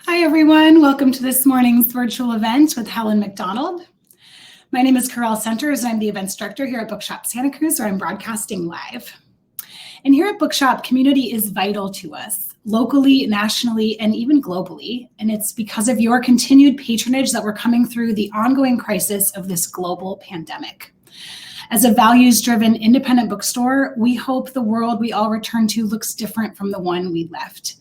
Hi, everyone. Welcome to this morning's virtual event with Helen Mcdonald. My name is Carol Centers, and I'm the events director here at Bookshop Santa Cruz, where I'm broadcasting live. And here at Bookshop, community is vital to us, locally, nationally, and even globally. And it's because of your continued patronage that we're coming through the ongoing crisis of this global pandemic. As a values-driven independent bookstore, we hope the world we all return to looks different from the one we left.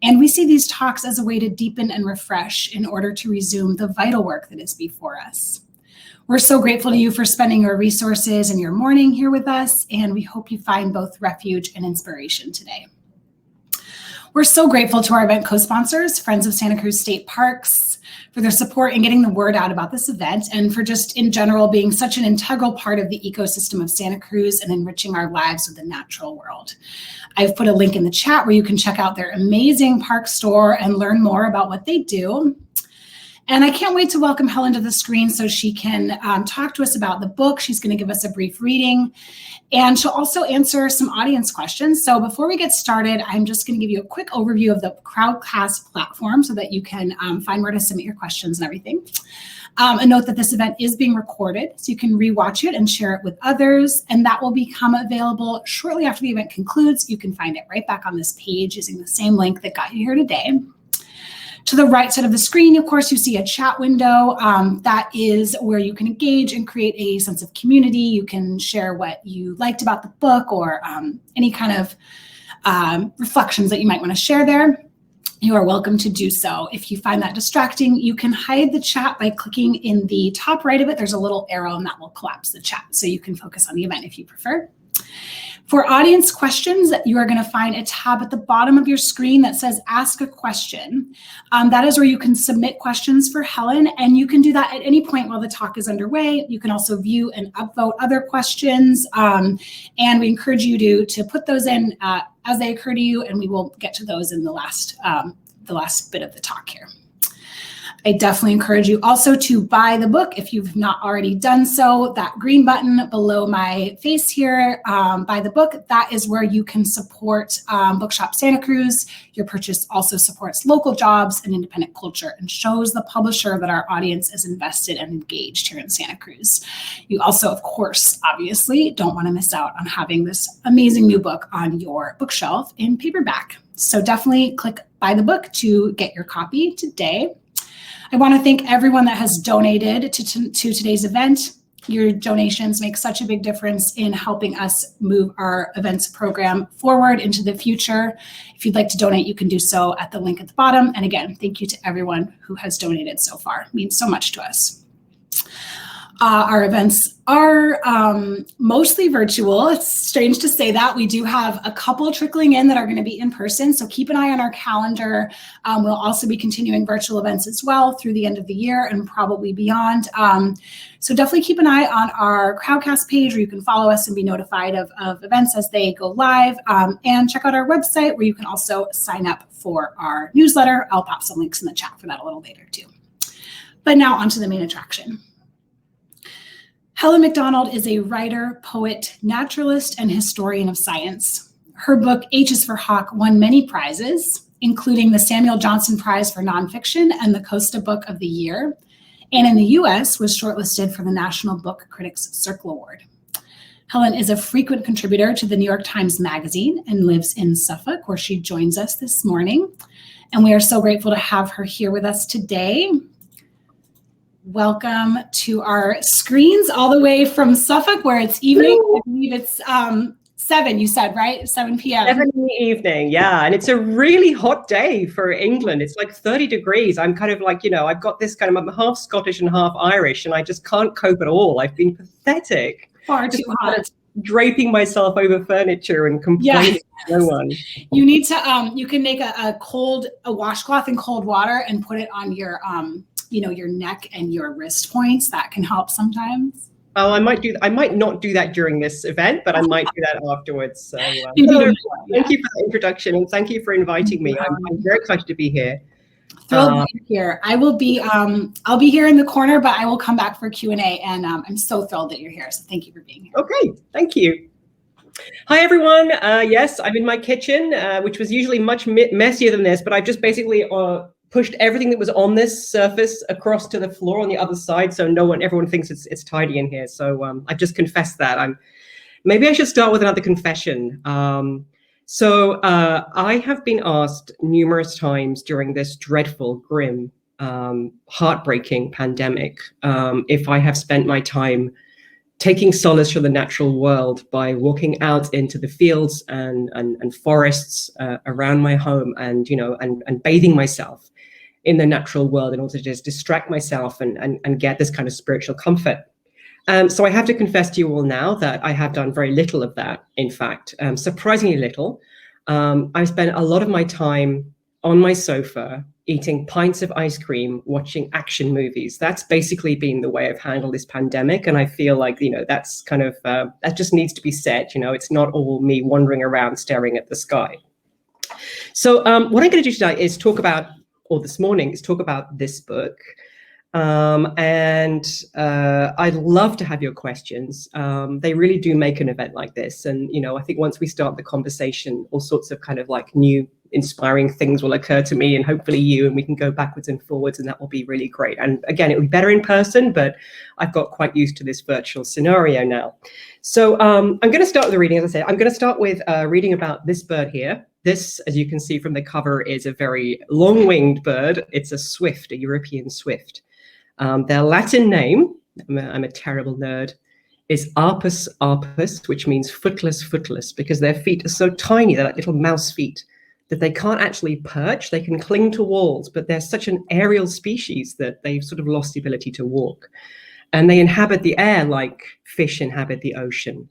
And we see these talks as a way to deepen and refresh in order to resume the vital work that is before us. We're so grateful to you for spending your resources and your morning here with us, and we hope you find both refuge and inspiration today. We're so grateful to our event co-sponsors, Friends of Santa Cruz State Parks, for their support in getting the word out about this event, and for just in general being such an integral part of the ecosystem of Santa Cruz and enriching our lives with the natural world. I've put a link in the chat where you can check out their amazing park store and learn more about what they do. And I can't wait to welcome Helen to the screen so she can talk to us about the book. She's going to give us a brief reading, and she'll also answer some audience questions. So before we get started, I'm just going to give you a quick overview of the Crowdcast platform so that you can find where to submit your questions and everything. A note that this event is being recorded, so you can rewatch it and share it with others, and that will become available shortly after the event concludes. You can find it right back on this page using the same link that got you here today. To the right side of the screen, of course, you see a chat window. That is where you can engage and create a sense of community. You can share what you liked about the book or any kind of reflections that you might want to share there. You are welcome to do so. If you find that distracting, you can hide the chat by clicking in the top right of it. There's a little arrow and that will collapse the chat so you can focus on the event if you prefer. For audience questions, you are going to find a tab at the bottom of your screen that says Ask a Question. That is where you can submit questions for Helen, and you can do that at any point while the talk is underway. You can also view and upvote other questions, and we encourage you to put those in as they occur to you, and we will get to those in the last bit of the talk here. I definitely encourage you also to buy the book if you've not already done so. That green button below my face here, buy the book, that is where you can support Bookshop Santa Cruz. Your purchase also supports local jobs and independent culture and shows the publisher that our audience is invested and engaged here in Santa Cruz. You also, of course, obviously don't want to miss out on having this amazing new book on your bookshelf in paperback. So definitely click buy the book to get your copy today. I want to thank everyone that has donated to today's event. Your donations make such a big difference in helping us move our events program forward into the future. If you'd like to donate, you can do so at the link at the bottom. And again, thank you to everyone who has donated so far. It means so much to us. Our events are mostly virtual. It's strange to say that. We do have a couple trickling in that are going to be in person, so keep an eye on our calendar. We'll also be continuing virtual events as well through the end of the year and probably beyond. So definitely keep an eye on our Crowdcast page where you can follow us and be notified of events as they go live, and check out our website where you can also sign up for our newsletter. I'll pop some links in the chat for that a little later too. But now on to the main attraction. Helen Mcdonald is a writer, poet, naturalist, and historian of science. Her book, H is for Hawk, won many prizes, including the Samuel Johnson Prize for Nonfiction and the Costa Book of the Year, and in the US was shortlisted for the National Book Critics Circle Award. Helen is a frequent contributor to the New York Times Magazine and lives in Suffolk, where she joins us this morning. And we are so grateful to have her here with us today. Welcome to our screens all the way from Suffolk, where it's evening. I believe it's 7, you said, right? 7 p.m. 7 in the evening, yeah. And it's a really hot day for England. It's like 30 degrees. I'm kind of like, I've got this kind of, I'm half Scottish and half Irish, and I just can't cope at all. I've been pathetic. Far too hot. Draping myself over furniture and complaining to no one. You need to, you can make a washcloth in cold water and put it on your, your neck and your wrist points. That can help sometimes. Oh, I might not do that during this event, but I might do that afterwards. So thank you for the introduction, and thank you for inviting me. I'm very excited to be here. Thrilled to be here. I will be, I'll be here in the corner, but I will come back for Q&A, and I'm so thrilled that you're here. So thank you for being here. Okay, thank you. Hi, everyone. Yes, I'm in my kitchen, which was usually much messier than this, but I've just basically pushed everything that was on this surface across to the floor on the other side, so everyone thinks it's tidy in here. So I've just confessed that. Maybe I should start with another confession. So I have been asked numerous times during this dreadful, grim, heartbreaking pandemic if I have spent my time taking solace from the natural world by walking out into the fields and forests around my home, and and bathing myself in the natural world in order to just distract myself and get this kind of spiritual comfort. So I have to confess to you all now that I have done very little of that. In fact, surprisingly little. I've spent a lot of my time on my sofa eating pints of ice cream, watching action movies. That's basically been the way I've handled this pandemic. And I feel like, that's kind of, that just needs to be said. It's not all me wandering around staring at the sky. So what I'm going to do tonight is this morning is talk about this book. And I'd love to have your questions. They really do make an event like this. And, I think once we start the conversation, all sorts of kind of like new inspiring things will occur to me and hopefully you, and we can go backwards and forwards, and that will be really great. And again, it will be better in person, but I've got quite used to this virtual scenario now. So I'm going to start with the reading. As I said, I'm going to start with reading about this bird here. This, as you can see from the cover, is a very long-winged bird. It's a swift, a European swift. Their Latin name, I'm a terrible nerd, is Apus apus, which means footless, because their feet are so tiny, they're like little mouse feet, that they can't actually perch. They can cling to walls, but they're such an aerial species that they've sort of lost the ability to walk. And they inhabit the air like fish inhabit the ocean.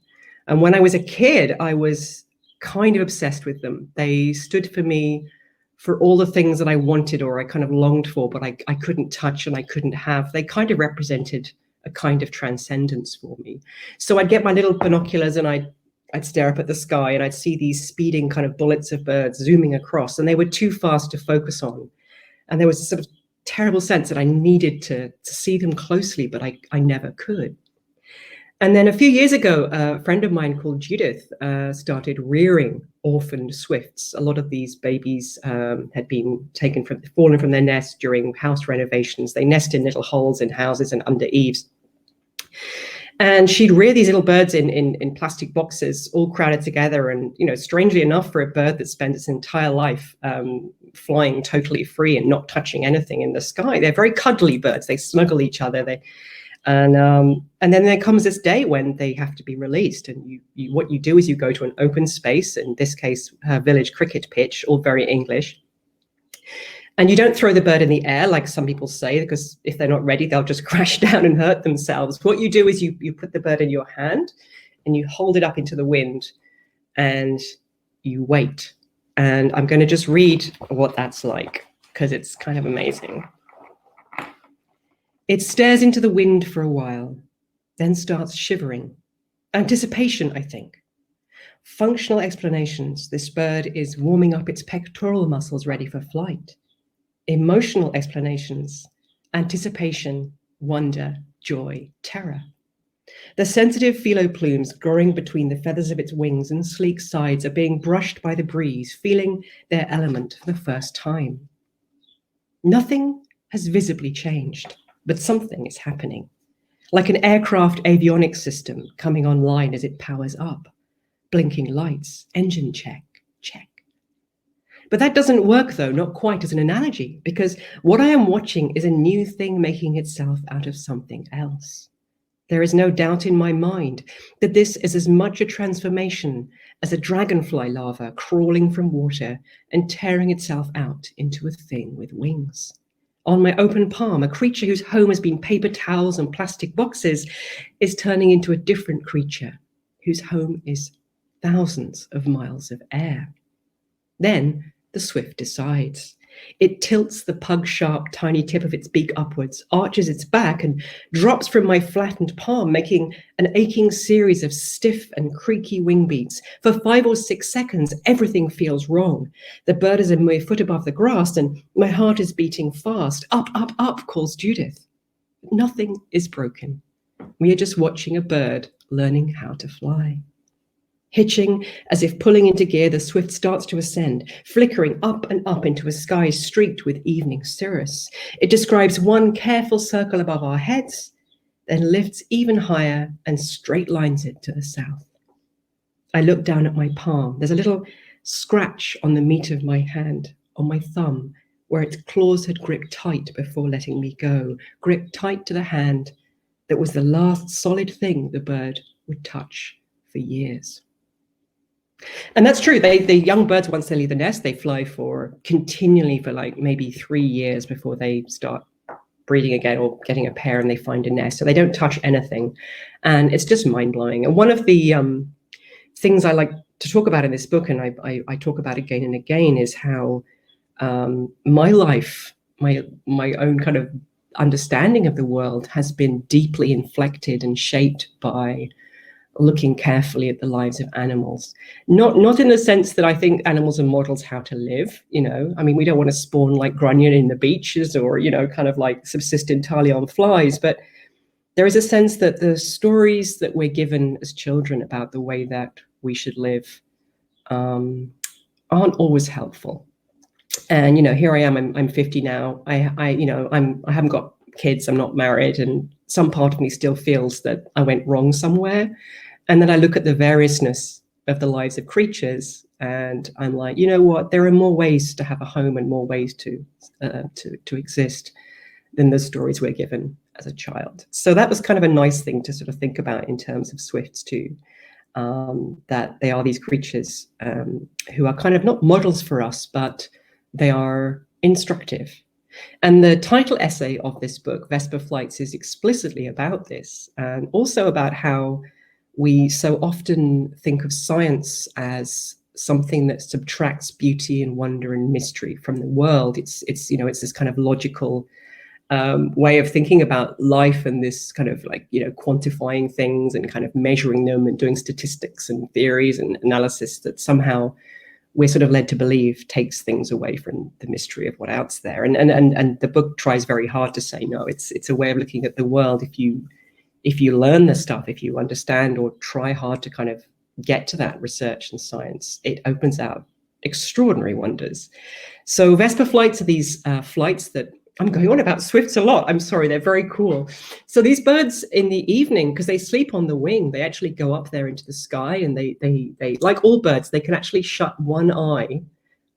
And when I was a kid, I was kind of obsessed with them. They stood for me for all the things that I wanted or I kind of longed for, but I couldn't touch and I couldn't have. They kind of represented a kind of transcendence for me. So I'd get my little binoculars and I'd stare up at the sky and I'd see these speeding kind of bullets of birds zooming across, and they were too fast to focus on. And there was a sort of terrible sense that I needed to see them closely, but I never could. And then a few years ago, a friend of mine called Judith started rearing orphaned swifts. A lot of these babies had been fallen from their nest during house renovations. They nest in little holes in houses and under eaves. And she'd rear these little birds in plastic boxes, all crowded together. And, strangely enough, for a bird that spent its entire life flying totally free and not touching anything in the sky, they're very cuddly birds. They snuggle each other. And then there comes this day when they have to be released. And what you do is you go to an open space, in this case, a village cricket pitch, all very English. And you don't throw the bird in the air like some people say, because if they're not ready, they'll just crash down and hurt themselves. What you do is you put the bird in your hand and you hold it up into the wind and you wait. And I'm going to just read what that's like, because it's kind of amazing. It stares into the wind for a while, then starts shivering. Anticipation, I think. Functional explanations. This bird is warming up its pectoral muscles ready for flight. Emotional explanations. Anticipation, wonder, joy, terror. The sensitive phyllo plumes growing between the feathers of its wings and sleek sides are being brushed by the breeze, feeling their element for the first time. Nothing has visibly changed, but something is happening, like an aircraft avionics system coming online as it powers up. Blinking lights, engine check, check. But that doesn't work, though, not quite as an analogy, because what I am watching is a new thing making itself out of something else. There is no doubt in my mind that this is as much a transformation as a dragonfly larva crawling from water and tearing itself out into a thing with wings. On my open palm, a creature whose home has been paper towels and plastic boxes is turning into a different creature whose home is thousands of miles of air. Then the swift decides. It tilts the pug-sharp tiny tip of its beak upwards, arches its back, and drops from my flattened palm, making an aching series of stiff and creaky wing beats. For 5 or 6 seconds, everything feels wrong. The bird is a mere foot above the grass, and my heart is beating fast. Up, up, up, calls Judith. Nothing is broken. We are just watching a bird learning how to fly. Hitching, as if pulling into gear, the Swift starts to ascend, flickering up and up into a sky streaked with evening cirrus. It describes one careful circle above our heads, then lifts even higher and straight lines it to the south. I look down at my palm. There's a little scratch on the meat of my hand, on my thumb, where its claws had gripped tight before letting me go, gripped tight to the hand that was the last solid thing the bird would touch for years. And that's true. The young birds, once they leave the nest, they fly continually for like maybe 3 years before they start breeding again or getting a pair and they find a nest. So they don't touch anything. And it's just mind-blowing. And one of the things I like to talk about in this book, and I talk about again and again, is how my life, my own kind of understanding of the world has been deeply inflected and shaped by looking carefully at the lives of animals. Not in the sense that I think animals are models how to live, you know. I mean, we don't want to spawn like grunion in the beaches or, you know, kind of like subsist entirely on flies, but there is a sense that the stories that we're given as children about the way that we should live aren't always helpful. And, you know, here I am, I'm 50 now. I haven't got kids, I'm not married, and some part of me still feels that I went wrong somewhere. And then I look at the variousness of the lives of creatures, and I'm like, you know what? There are more ways to have a home and more ways to exist than the stories we're given as a child. So that was kind of a nice thing to sort of think about in terms of swifts too, that they are these creatures who are kind of not models for us, but they are instructive. And the title essay of this book, Vesper Flights, is explicitly about this, and also about how we so often think of science as something that subtracts beauty and wonder and mystery from the world. It's this kind of logical way of thinking about life, and this kind of like, you know, quantifying things and kind of measuring them and doing statistics and theories and analysis that somehow we're sort of led to believe takes things away from the mystery of what else there. And the book tries very hard to say, no, it's a way of looking at the world. If you learn the stuff, if you understand or try hard to kind of get to that research and science, it opens out extraordinary wonders. So Vesper Flights are these flights that, I'm going on about swifts a lot, I'm sorry, they're very cool. So these birds in the evening, because they sleep on the wing, they actually go up there into the sky, and they like all birds, they can actually shut one eye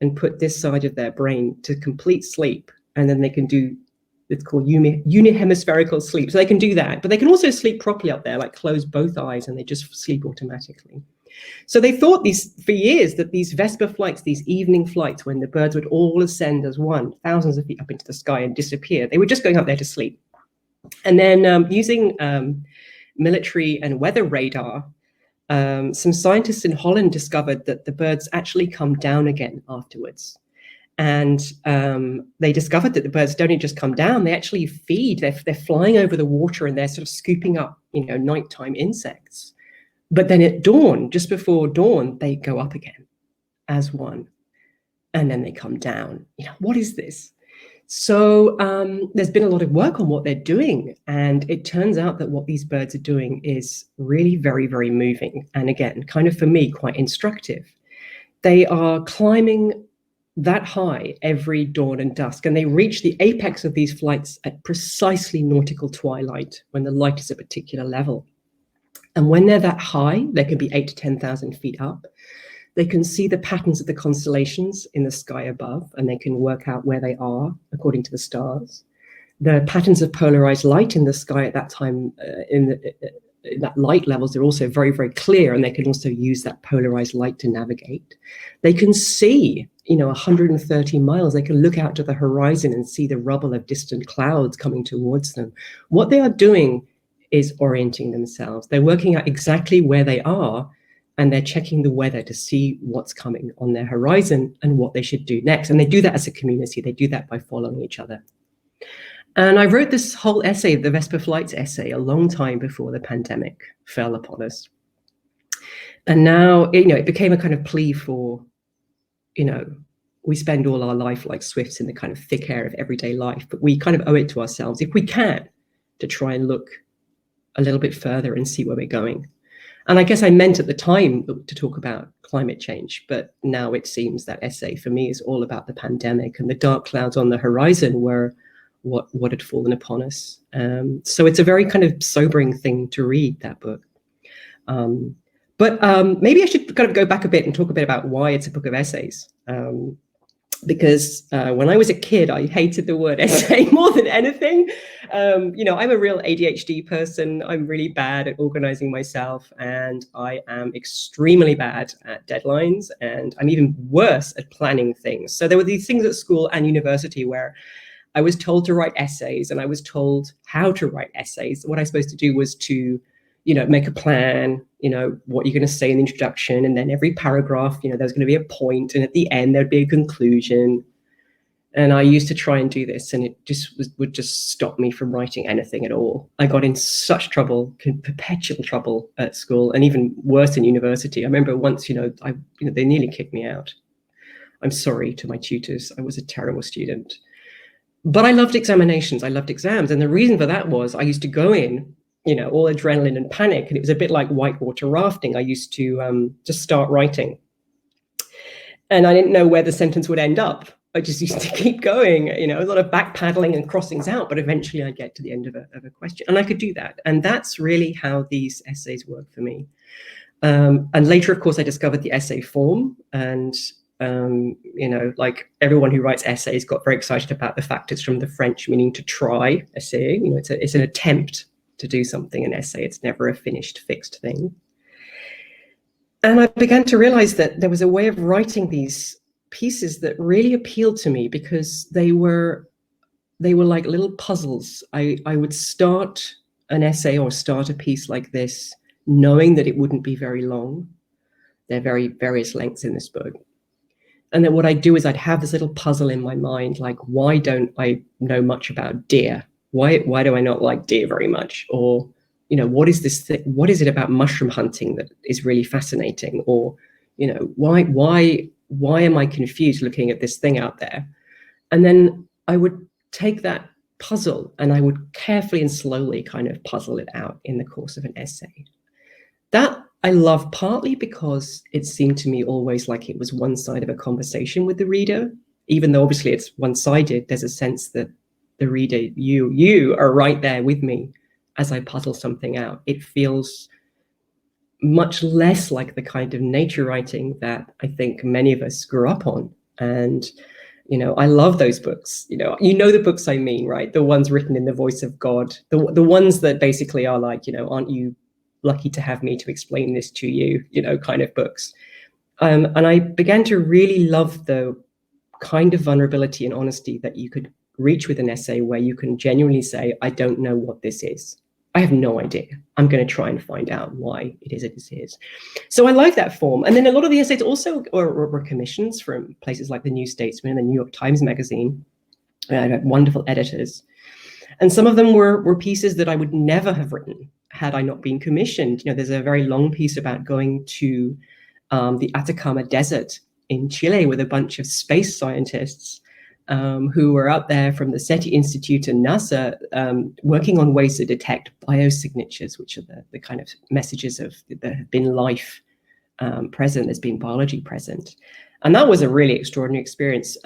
and put this side of their brain to complete sleep, and then they can do, it's called unihemispherical sleep. So they can do that, but they can also sleep properly up there, like close both eyes, and they just sleep automatically. So they thought for years that these Vesper flights, these evening flights, when the birds would all ascend as one, thousands of feet up into the sky and disappear, they were just going up there to sleep. And then using military and weather radar, some scientists in Holland discovered that the birds actually come down again afterwards. And they discovered that the birds don't just come down, they actually feed. They're flying over the water and they're sort of scooping up, you know, nighttime insects. But then at dawn, just before dawn, they go up again as one, and then they come down. You know, what is this? So there's been a lot of work on what they're doing, and it turns out that what these birds are doing is really very, very moving. And again, kind of for me, quite instructive. They are climbing that high every dawn and dusk, and they reach the apex of these flights at precisely nautical twilight, when the light is a particular level. And when they're that high, they can be 8,000 to 10,000 feet up. They can see the patterns of the constellations in the sky above, and they can work out where they are according to the stars. The patterns of polarized light in the sky at that time, in that light levels, are also very, very clear, and they can also use that polarized light to navigate. They can see, you know, 130 miles. They can look out to the horizon and see the rubble of distant clouds coming towards them. What they are doing is orienting themselves. They're working out exactly where they are, and they're checking the weather to see what's coming on their horizon and what they should do next. And they do that as a community. They do that by following each other. And I wrote this whole essay, the Vesper Flights essay, a long time before the pandemic fell upon us. And now, you know, it became a kind of plea for, you know, we spend all our life like swifts in the kind of thick air of everyday life, but we kind of owe it to ourselves, if we can, to try and look a little bit further and see where we're going. And I guess I meant at the time to talk about climate change, but now it seems that essay for me is all about the pandemic, and the dark clouds on the horizon were what had fallen upon us. So it's a very kind of sobering thing to read, that book. But maybe I should kind of go back a bit and talk a bit about why it's a book of essays. Because when I was a kid, I hated the word essay more than anything. I'm a real ADHD person. I'm really bad at organizing myself, and I am extremely bad at deadlines, and I'm even worse at planning things. So there were these things at school and university where I was told to write essays, and I was told how to write essays. What I was supposed to do was to make a plan, what you're going to say in the introduction, and then every paragraph, there's going to be a point, and at the end there'd be a conclusion. And I used to try and do this, and it would just stop me from writing anything at all. I got in such trouble, perpetual trouble at school, and even worse in university. I remember once, they nearly kicked me out. I'm sorry to my tutors. I was a terrible student. But I loved examinations. I loved exams. And the reason for that was I used to go in, all adrenaline and panic. And it was a bit like whitewater rafting. I used to just start writing. And I didn't know where the sentence would end up. I just used to keep going, a lot of backpedaling and crossings out. But eventually I'd get to the end of a question. And I could do that. And that's really how these essays work for me. And later, of course, I discovered the essay form. And like everyone who writes essays got very excited about the fact it's from the French, meaning to try, essay. It's an attempt to do something, an essay. It's never a finished, fixed thing. And I began to realize that there was a way of writing these pieces that really appealed to me, because they were like little puzzles. I would start an essay or start a piece like this, knowing that it wouldn't be very long. There are various lengths in this book. And then what I'd do is I'd have this little puzzle in my mind, like, why don't I know much about deer? Why do I not like deer very much? Or, what is this thing? What is it about mushroom hunting that is really fascinating? Or, why am I confused looking at this thing out there? And then I would take that puzzle and I would carefully and slowly kind of puzzle it out in the course of an essay. That I love partly because it seemed to me always like it was one side of a conversation with the reader. Even though obviously it's one-sided, there's a sense that the reader, you are right there with me as I puzzle something out. It feels much less like the kind of nature writing that I think many of us grew up on. And, I love those books. The books I mean, right? The ones written in the voice of God, the ones that basically are like, aren't you lucky to have me to explain this to you, kind of books. And I began to really love the kind of vulnerability and honesty that you could reach with an essay, where you can genuinely say, I don't know what this is. I have no idea. I'm going to try and find out why it is as it is. So I like that form. And then a lot of the essays also were commissions from places like the New Statesman and the New York Times Magazine. I had wonderful editors. And some of them were pieces that I would never have written had I not been commissioned. There's a very long piece about going to the Atacama Desert in Chile with a bunch of space scientists who were out there from the SETI Institute and NASA, working on ways to detect biosignatures, which are the kind of messages of there have been life present, there's been biology present. And that was a really extraordinary experience,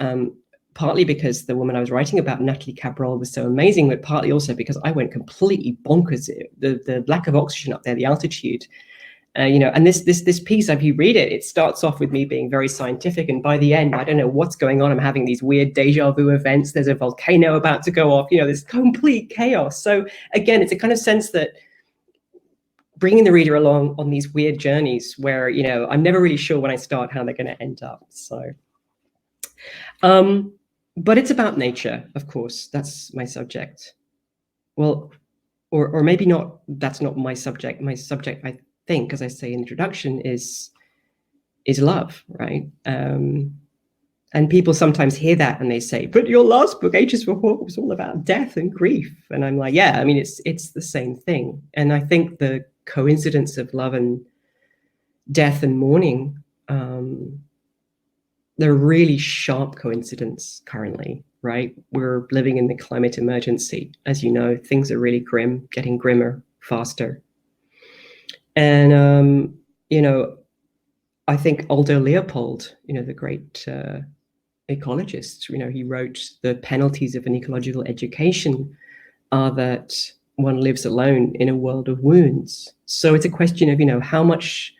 partly because the woman I was writing about, Natalie Cabral, was so amazing, but partly also because I went completely bonkers. The lack of oxygen up there, the altitude, and this piece, if you read it, it starts off with me being very scientific, and by the end, I don't know what's going on. I'm having these weird deja vu events. There's a volcano about to go off. There's complete chaos. So again, it's a kind of sense that bringing the reader along on these weird journeys where, I'm never really sure when I start how they're going to end up. So, but it's about nature, of course. That's my subject. Well, or maybe not. That's not my subject. My subject, I think, as I say in the introduction, is love, right? And people sometimes hear that and they say, but your last book, Ages for Hawk, was all about death and grief. And I'm like, yeah, I mean, it's the same thing. And I think the coincidence of love and death and mourning, they're a really sharp coincidence currently, right? We're living in the climate emergency. As you know, things are really grim, getting grimmer, faster. And, I think Aldo Leopold, the great ecologist, he wrote the penalties of an ecological education are that one lives alone in a world of wounds. So it's a question of, how much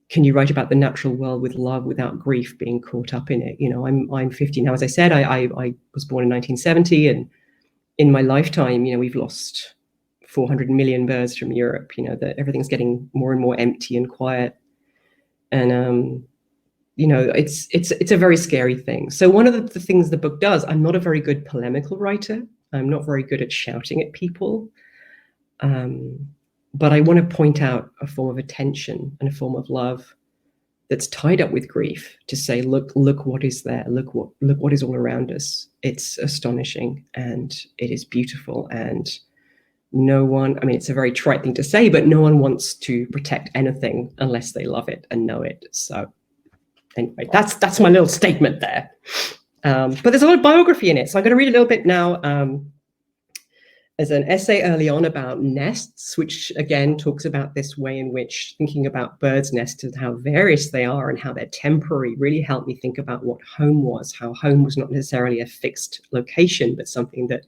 can you write about the natural world with love without grief being caught up in it? I'm 50 now. As I said, I was born in 1970, and in my lifetime, we've lost 400 million birds from Europe. That everything's getting more and more empty and quiet, and it's a very scary thing. So one of the things the book does, I'm not a very good polemical writer. I'm not very good at shouting at people. But I want to point out a form of attention and a form of love that's tied up with grief to say, look what is there. Look what is all around us. It's astonishing and it is beautiful. And no one, it's a very trite thing to say, but no one wants to protect anything unless they love it and know it. So anyway, that's my little statement there. But there's a lot of biography in it. So I'm going to read a little bit now. There's an essay early on about nests, which again talks about this way in which thinking about birds' nests and how various they are and how they're temporary really helped me think about what home was, how home was not necessarily a fixed location, but something that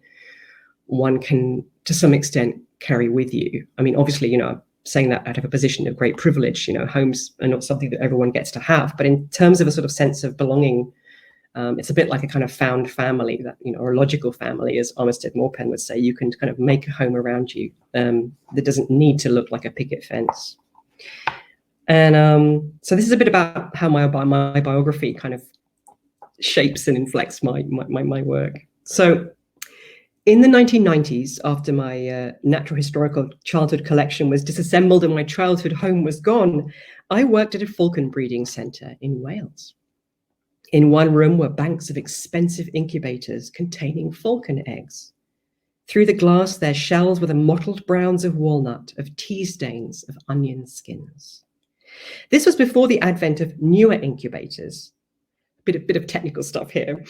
one can, to some extent, carry with you. Obviously, saying that out of a position of great privilege, homes are not something that everyone gets to have, but in terms of a sort of sense of belonging, it's a bit like a kind of found family, that, or a logical family, as Armistead Morpen would say. You can kind of make a home around you that doesn't need to look like a picket fence. And so this is a bit about how my biography kind of shapes and inflects my work. So in the 1990s, after my natural historical childhood collection was disassembled and my childhood home was gone, I worked at a falcon breeding centre in Wales. In one room were banks of expensive incubators containing falcon eggs. Through the glass, their shells were the mottled browns of walnut, of tea stains, of onion skins. This was before the advent of newer incubators. Bit of technical stuff here.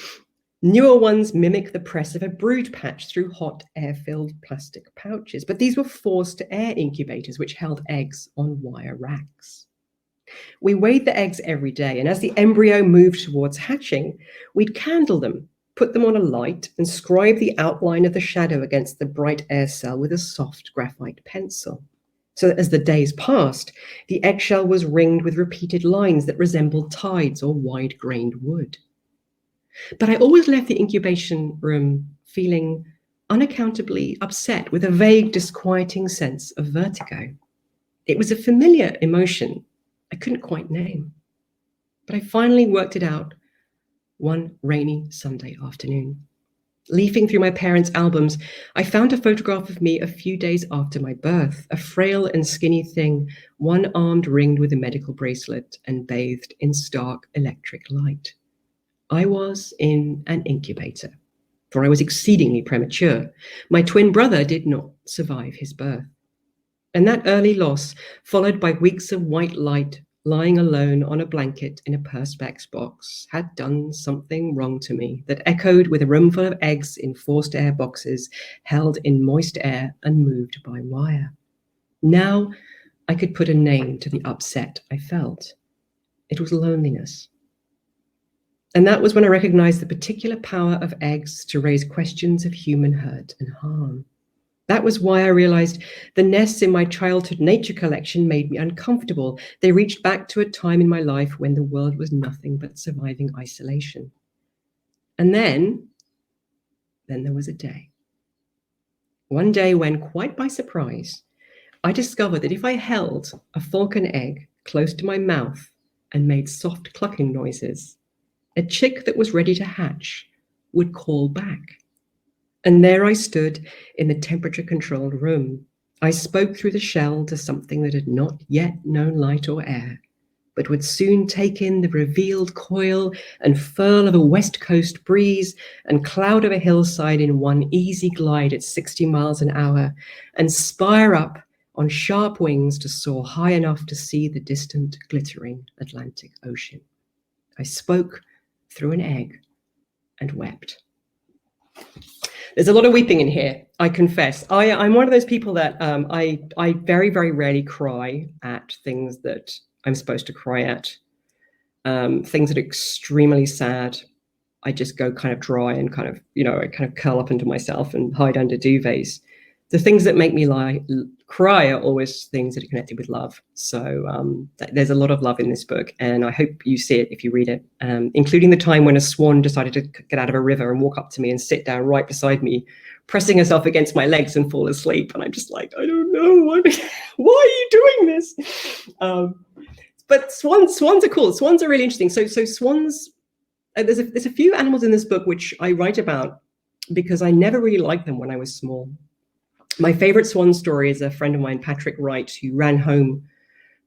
Newer ones mimic the press of a brood patch through hot, air-filled plastic pouches, but these were forced-to-air incubators which held eggs on wire racks. We weighed the eggs every day, and as the embryo moved towards hatching, we'd candle them, put them on a light, and scribe the outline of the shadow against the bright air cell with a soft graphite pencil. So that as the days passed, the eggshell was ringed with repeated lines that resembled tides or wide-grained wood. But I always left the incubation room feeling unaccountably upset, with a vague, disquieting sense of vertigo. It was a familiar emotion I couldn't quite name, but I finally worked it out one rainy Sunday afternoon. Leafing through my parents' albums, I found a photograph of me a few days after my birth, a frail and skinny thing, one-armed ringed with a medical bracelet and bathed in stark electric light. I was in an incubator, for I was exceedingly premature. My twin brother did not survive his birth. And that early loss, followed by weeks of white light, lying alone on a blanket in a Perspex box, had done something wrong to me that echoed with a room full of eggs in forced air boxes held in moist air and moved by wire. Now I could put a name to the upset I felt. It was loneliness. And that was when I recognized the particular power of eggs to raise questions of human hurt and harm. That was why I realized the nests in my childhood nature collection made me uncomfortable. They reached back to a time in my life when the world was nothing but surviving isolation. And then there was a day. One day when, quite by surprise, I discovered that if I held a falcon egg close to my mouth and made soft clucking noises, a chick that was ready to hatch would call back. And there I stood in the temperature-controlled room. I spoke through the shell to something that had not yet known light or air, but would soon take in the revealed coil and furl of a west coast breeze and cloud of a hillside in one easy glide at 60 miles an hour, and spire up on sharp wings to soar high enough to see the distant, glittering Atlantic Ocean. I spoke through an egg and wept. There's a lot of weeping in here. I confess, I'm one of those people that I very, very rarely cry at things that I'm supposed to cry at. Things that are extremely sad, I just go kind of dry and kind of, I kind of curl up into myself and hide under duvets. The things that make me cry are always things that are connected with love. So there's a lot of love in this book, and I hope you see it if you read it, including the time when a swan decided to get out of a river and walk up to me and sit down right beside me, pressing herself against my legs and fall asleep. And I'm just like, I don't know, why are you doing this? But swans are cool. Swans are really interesting. So swans, there's a few animals in this book which I write about because I never really liked them when I was small. My favorite swan story is a friend of mine, Patrick Wright, who ran home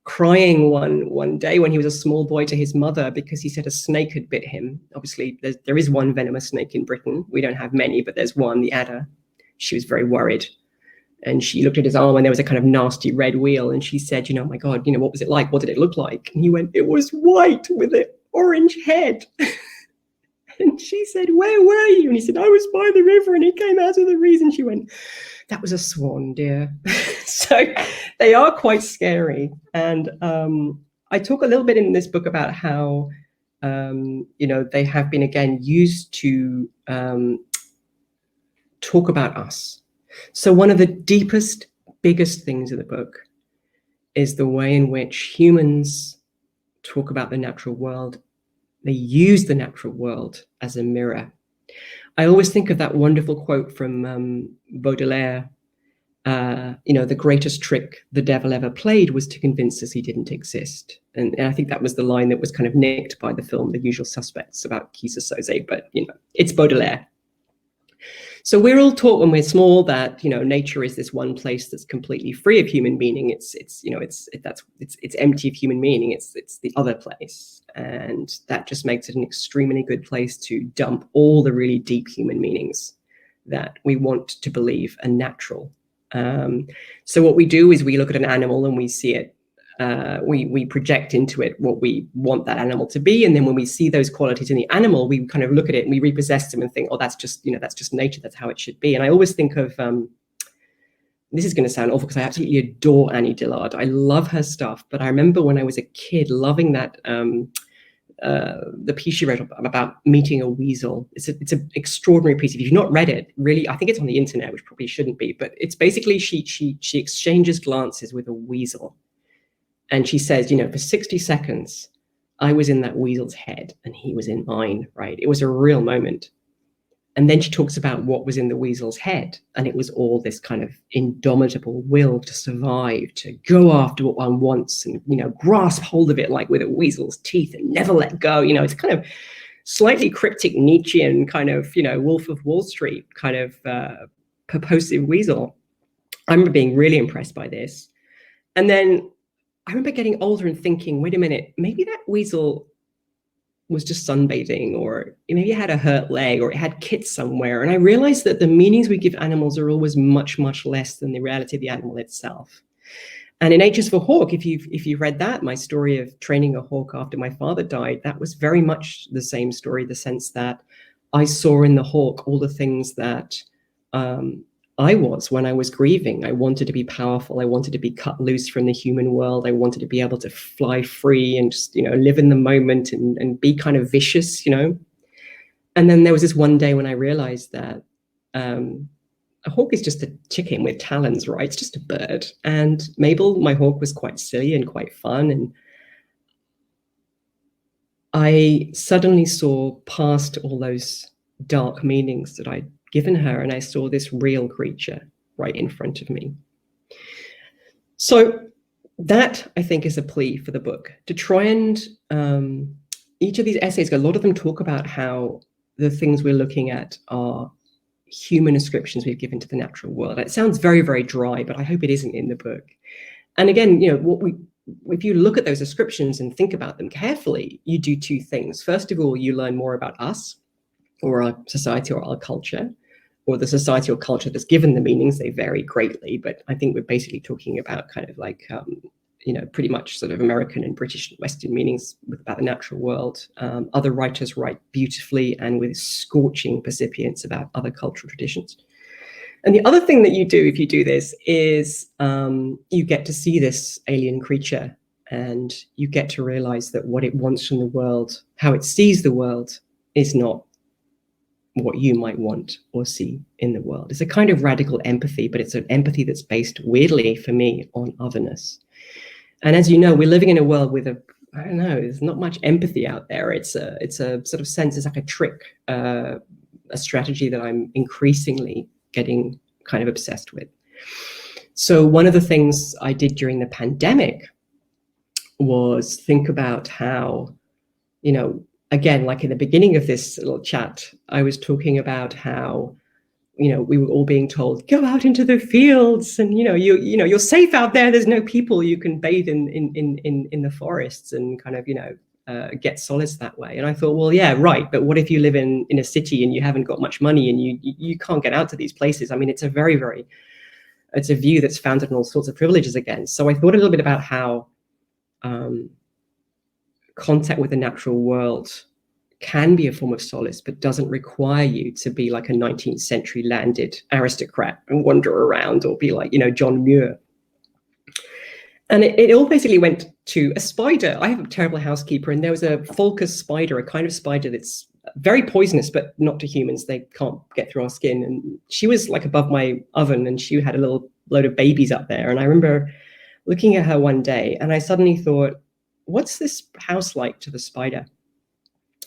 crying one day when he was a small boy to his mother because he said a snake had bit him. Obviously, there is one venomous snake in Britain. We don't have many, but there's one, the adder. She was very worried. And she looked at his arm and there was a kind of nasty red wheal. And she said, oh my God, what was it like? What did it look like? And he went, it was white with an orange head. And she said, where were you? And he said, I was by the river and he came out of the reeds. And she went, that was a swan, dear. So they are quite scary. And I talk a little bit in this book about how, they have been, again, used to talk about us. So one of the deepest, biggest things in the book is the way in which humans talk about the natural world. They use the natural world as a mirror. I always think of that wonderful quote from Baudelaire, the greatest trick the devil ever played was to convince us he didn't exist. And I think that was the line that was kind of nicked by the film The Usual Suspects about Keyser Söze, but it's Baudelaire. So we're all taught when we're small that nature is this one place that's completely free of human meaning. It's empty of human meaning. It's the other place, and that just makes it an extremely good place to dump all the really deep human meanings that we want to believe are natural. So what we do is we look at an animal and we see it. We project into it what we want that animal to be, and then when we see those qualities in the animal, we kind of look at it and we repossess them and think, oh, that's just nature, that's how it should be. And I always think of this is going to sound awful because I absolutely adore Annie Dillard. I love her stuff, but I remember when I was a kid loving that the piece she wrote about meeting a weasel. It's an extraordinary piece. If you've not read it, really, I think it's on the internet, which probably shouldn't be, but it's basically she exchanges glances with a weasel. And she says, for 60 seconds, I was in that weasel's head and he was in mine, right? It was a real moment. And then she talks about what was in the weasel's head. And it was all this kind of indomitable will to survive, to go after what one wants and, grasp hold of it like with a weasel's teeth and never let go. It's kind of slightly cryptic Nietzschean kind of, Wolf of Wall Street kind of purposive weasel. I remember being really impressed by this. And then I remember getting older and thinking, wait a minute, maybe that weasel was just sunbathing, or maybe it had a hurt leg, or it had kits somewhere. And I realized that the meanings we give animals are always much, much less than the reality of the animal itself. And in H's for Hawk, if you've read that, my story of training a hawk after my father died, that was very much the same story, the sense that I saw in the hawk all the things that I was when I was grieving. I wanted to be powerful. I wanted to be cut loose from the human world. I wanted to be able to fly free and just, live in the moment and be kind of vicious, And then there was this one day when I realized that a hawk is just a chicken with talons, right? It's just a bird. And Mabel, my hawk, was quite silly and quite fun. And I suddenly saw past all those dark meanings that I'd given her, and I saw this real creature right in front of me. So that, I think, is a plea for the book, to try and each of these essays, a lot of them talk about how the things we're looking at are human ascriptions we've given to the natural world. It sounds very, very dry, but I hope it isn't in the book. And again, if you look at those ascriptions and think about them carefully, you do two things. First of all, you learn more about us, or our society, or our culture, or the society or culture that's given the meanings. They vary greatly, but I think we're basically talking about kind of like, pretty much sort of American and British and Western meanings about the natural world. Other writers write beautifully and with scorching percipience about other cultural traditions. And the other thing that you do if you do this is you get to see this alien creature, and you get to realize that what it wants from the world, how it sees the world, is not what you might want or see in the world. It's a kind of radical empathy, but it's an empathy that's based, weirdly for me, on otherness. And as you know, we're living in a world with I don't know, there's not much empathy out there. It's a sort of sense, it's like a trick, a strategy that I'm increasingly getting kind of obsessed with. So one of the things I did during the pandemic was think about how, you know, again, like in the beginning of this little chat, I was talking about how, you know, we were all being told, go out into the fields, and you're safe out there. There's no people. You can bathe in the forests and kind of get solace that way. And I thought, well, yeah, right. But what if you live in a city and you haven't got much money and you can't get out to these places? I mean, it's a view that's founded on all sorts of privileges again. So I thought a little bit about how contact with the natural world can be a form of solace, but doesn't require you to be like a 19th century landed aristocrat and wander around or be like, John Muir. And it all basically went to a spider. I have a terrible housekeeper, and there was a Fulcus spider, a kind of spider that's very poisonous, but not to humans. They can't get through our skin. And she was like above my oven, and she had a little load of babies up there. And I remember looking at her one day, and I suddenly thought, what's this house like to the spider?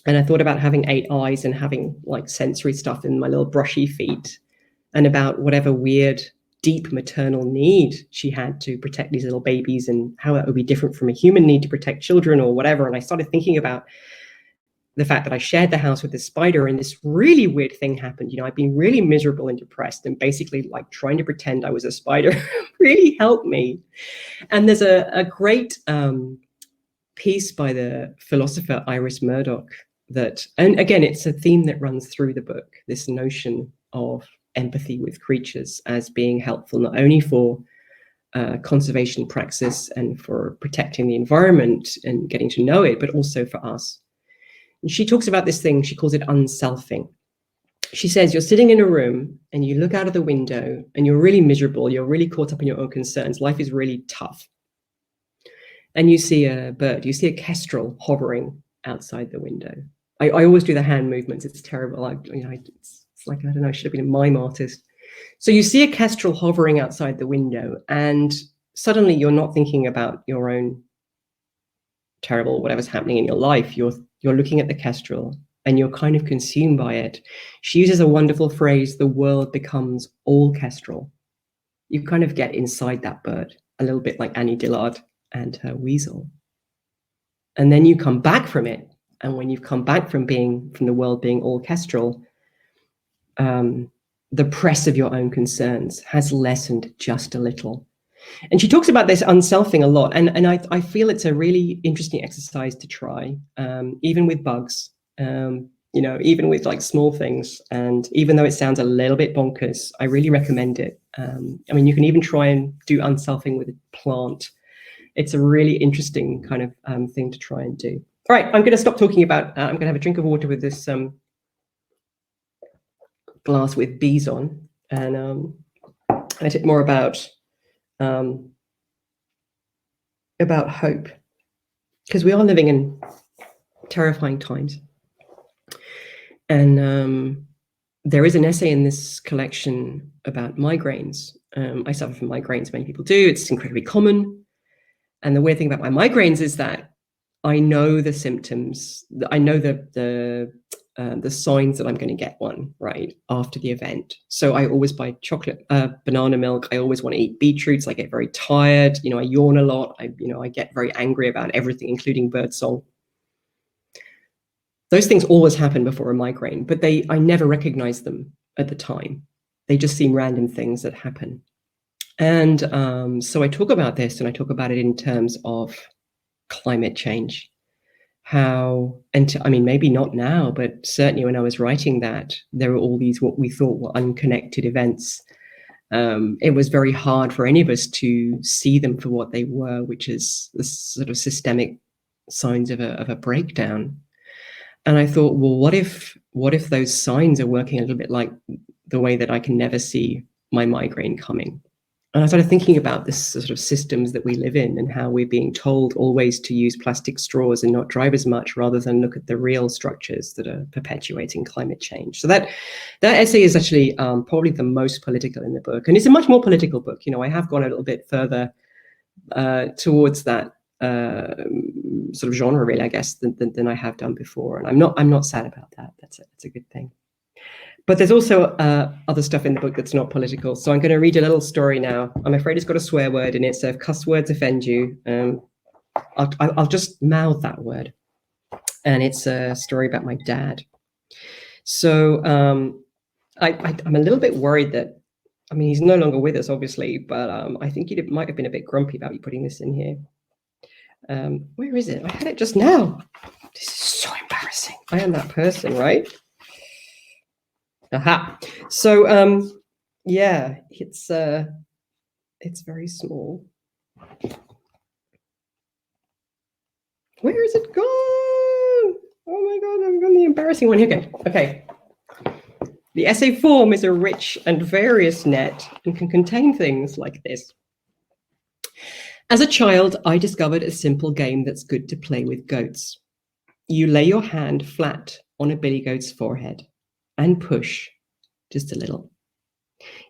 And I thought about having 8 eyes and having like sensory stuff in my little brushy feet, and about whatever weird, deep maternal need she had to protect these little babies, and how that would be different from a human need to protect children or whatever. And I started thinking about the fact that I shared the house with this spider, and this really weird thing happened. I'd been really miserable and depressed, and basically like trying to pretend I was a spider really helped me. And there's a great piece by the philosopher Iris Murdoch that, and again, it's a theme that runs through the book, this notion of empathy with creatures as being helpful, not only for conservation praxis and for protecting the environment and getting to know it, but also for us. And she talks about this thing, she calls it unselfing. She says, you're sitting in a room and you look out of the window and you're really miserable, you're really caught up in your own concerns, life is really tough. And you see a bird, you see a kestrel hovering outside the window. I always do the hand movements. It's terrible. It's like, I don't know, I should have been a mime artist. So you see a kestrel hovering outside the window, and suddenly you're not thinking about your own terrible, whatever's happening in your life. You're looking at the kestrel and you're kind of consumed by it. She uses a wonderful phrase, the world becomes all kestrel. You kind of get inside that bird, a little bit like Annie Dillard and her weasel. And then you come back from it. And when you've come back from the world being all kestrel, the press of your own concerns has lessened just a little. And she talks about this unselfing a lot. And I feel it's a really interesting exercise to try, even with bugs, even with like small things. And even though it sounds a little bit bonkers, I really recommend it. You can even try and do unselfing with a plant. It's a really interesting kind of thing to try and do. All right, I'm going to stop talking about, I'm going to have a drink of water with this glass with bees on, and I talk more about hope, because we are living in terrifying times. And there is an essay in this collection about migraines. I suffer from migraines, many people do. It's incredibly common. And the weird thing about my migraines is that I know the symptoms. I know the signs that I'm going to get one right after the event. So I always buy chocolate, banana milk. I always want to eat beetroots. I get very tired. I yawn a lot. I get very angry about everything, including birdsong. Those things always happen before a migraine, but I never recognize them at the time. They just seem random things that happen. And so I talk about this, and I talk about it in terms of climate change. Maybe not now, but certainly when I was writing that, there were all these what we thought were unconnected events. It was very hard for any of us to see them for what they were, which is the sort of systemic signs of a breakdown. And I thought, well, what if those signs are working a little bit like the way that I can never see my migraine coming. And I started thinking about this sort of systems that we live in and how we're being told always to use plastic straws and not drive as much, rather than look at the real structures that are perpetuating climate change. So that essay is actually probably the most political in the book. And it's a much more political book. You know, I have gone a little bit further towards that sort of genre, really, I guess, than I have done before. And I'm not sad about that. That's a good thing. But there's also other stuff in the book that's not political. So I'm going to read a little story now. I'm afraid it's got a swear word in it. So if cuss words offend you, I'll just mouth that word. And it's a story about my dad. So I'm a little bit worried that, I mean, he's no longer with us, obviously, but I think he might have been a bit grumpy about me putting this in here. Where is it? I had it just now. This is so embarrassing. I am that person, right? Aha. So yeah, it's very small. Where is it gone? Oh my God, I've got the embarrassing one here. Okay. The essay form is a rich and various net and can contain things like this. As a child, I discovered a simple game that's good to play with goats. You lay your hand flat on a billy goat's forehead and push just a little.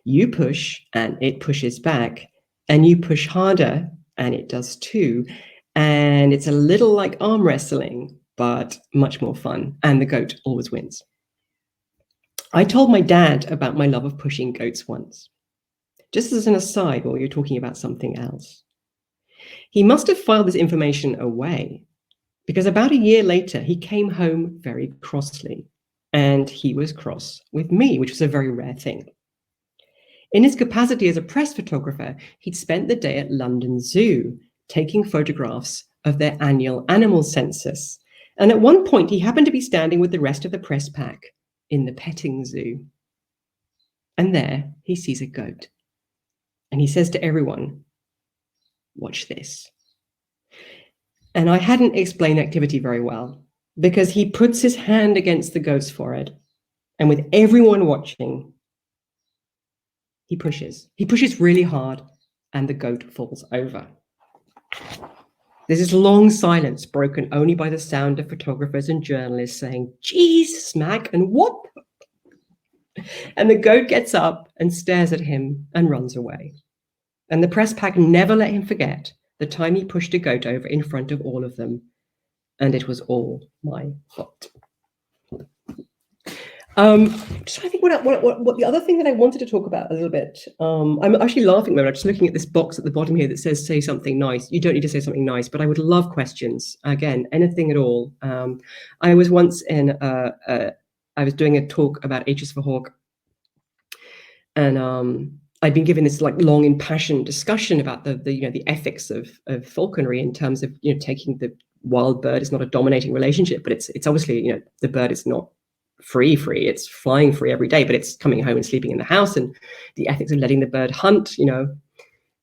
You push and it pushes back, and you push harder and it does too. And it's a little like arm wrestling, but much more fun. And the goat always wins. I told my dad about my love of pushing goats once, just as an aside while we were talking about something else. He must have filed this information away, because about a year later, he came home very crossly. And he was cross with me, which was a very rare thing. In his capacity as a press photographer, he'd spent the day at London Zoo, taking photographs of their annual animal census. And at one point, he happened to be standing with the rest of the press pack in the petting zoo. And there he sees a goat. And he says to everyone, "Watch this." And I hadn't explained activity very well, because he puts his hand against the goat's forehead, and with everyone watching, he pushes. He pushes really hard, and the goat falls over. There's this long silence, broken only by the sound of photographers and journalists saying, "Geez, smack," and "Whoop." And the goat gets up and stares at him and runs away. And the press pack never let him forget the time he pushed a goat over in front of all of them. And it was all my fault. Just trying to think what the other thing that I wanted to talk about a little bit. I'm actually laughing when I'm just looking at this box at the bottom here that says "say something nice." You don't need to say something nice, but I would love questions. Again, anything at all. I was once I was doing a talk about H's for Hawk, and I'd been given this like long impassioned discussion about the ethics of falconry in terms of taking the wild bird. It's not a dominating relationship, but it's obviously the bird is not free, it's flying free every day, but it's coming home and sleeping in the house, and the ethics of letting the bird hunt,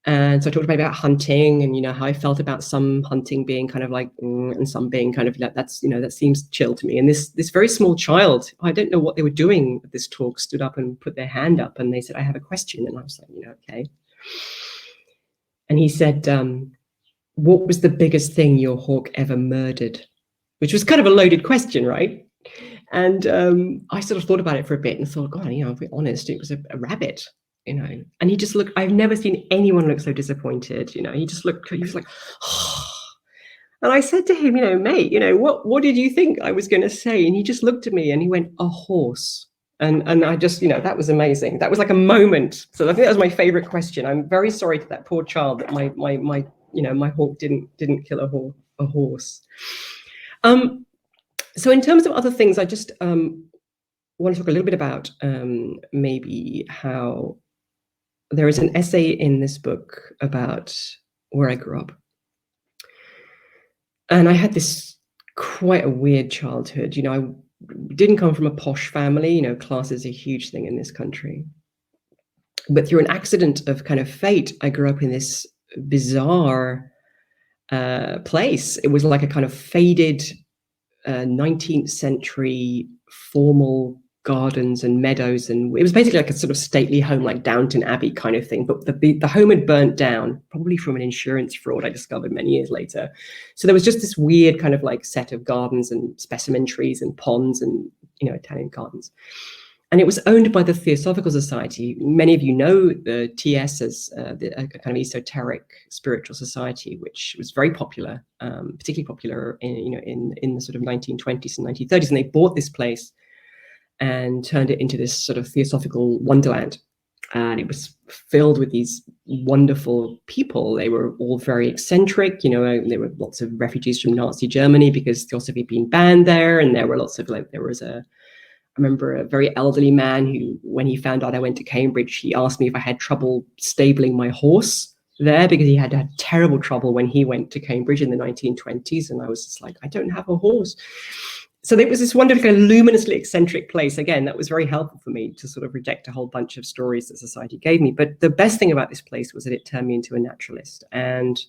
and so I talked about hunting and how I felt about some hunting being kind of like and some being kind of like that seems chill to me. And this very small child, I don't know what they were doing at this talk, stood up and put their hand up, and they said, "I have a question." And I was like, okay. And he said, "What was the biggest thing your hawk ever murdered?" Which was kind of a loaded question, right? And I sort of thought about it for a bit and thought, God, if we're honest, it was a rabbit, And he just looked, I've never seen anyone look so disappointed, He just looked, he was like, oh. And I said to him, "Mate, what did you think I was going to say?" And he just looked at me and he went, "A horse." And I just, that was amazing. That was like a moment. So I think that was my favorite question. I'm very sorry to that poor child that my hawk didn't kill a horse. So in terms of other things, I just want to talk a little bit about maybe how there is an essay in this book about where I grew up. And I had this quite a weird childhood. I didn't come from a posh family. Class is a huge thing in this country. But through an accident of kind of fate, I grew up in this bizarre place. It was like a kind of faded 19th century formal gardens and meadows, and it was basically like a sort of stately home, like Downton Abbey kind of thing. But the home had burnt down, probably from an insurance fraud, I discovered many years later. So there was just this weird kind of like set of gardens and specimen trees and ponds and, you know, Italian gardens. And it was owned by the Theosophical Society. Many of you know the TS as a kind of esoteric spiritual society, which was very popular, particularly popular in the sort of 1920s and 1930s. And they bought this place and turned it into this sort of theosophical wonderland. And it was filled with these wonderful people. They were all very eccentric. You know, there were lots of refugees from Nazi Germany because theosophy had been banned there. And there were lots of I remember a very elderly man who, when he found out I went to Cambridge, he asked me if I had trouble stabling my horse there, because he had terrible trouble when he went to Cambridge in the 1920s. And I was just like, I don't have a horse. So it was this wonderful, luminously eccentric place. Again, that was very helpful for me to sort of reject a whole bunch of stories that society gave me. But the best thing about this place was that it turned me into a naturalist. And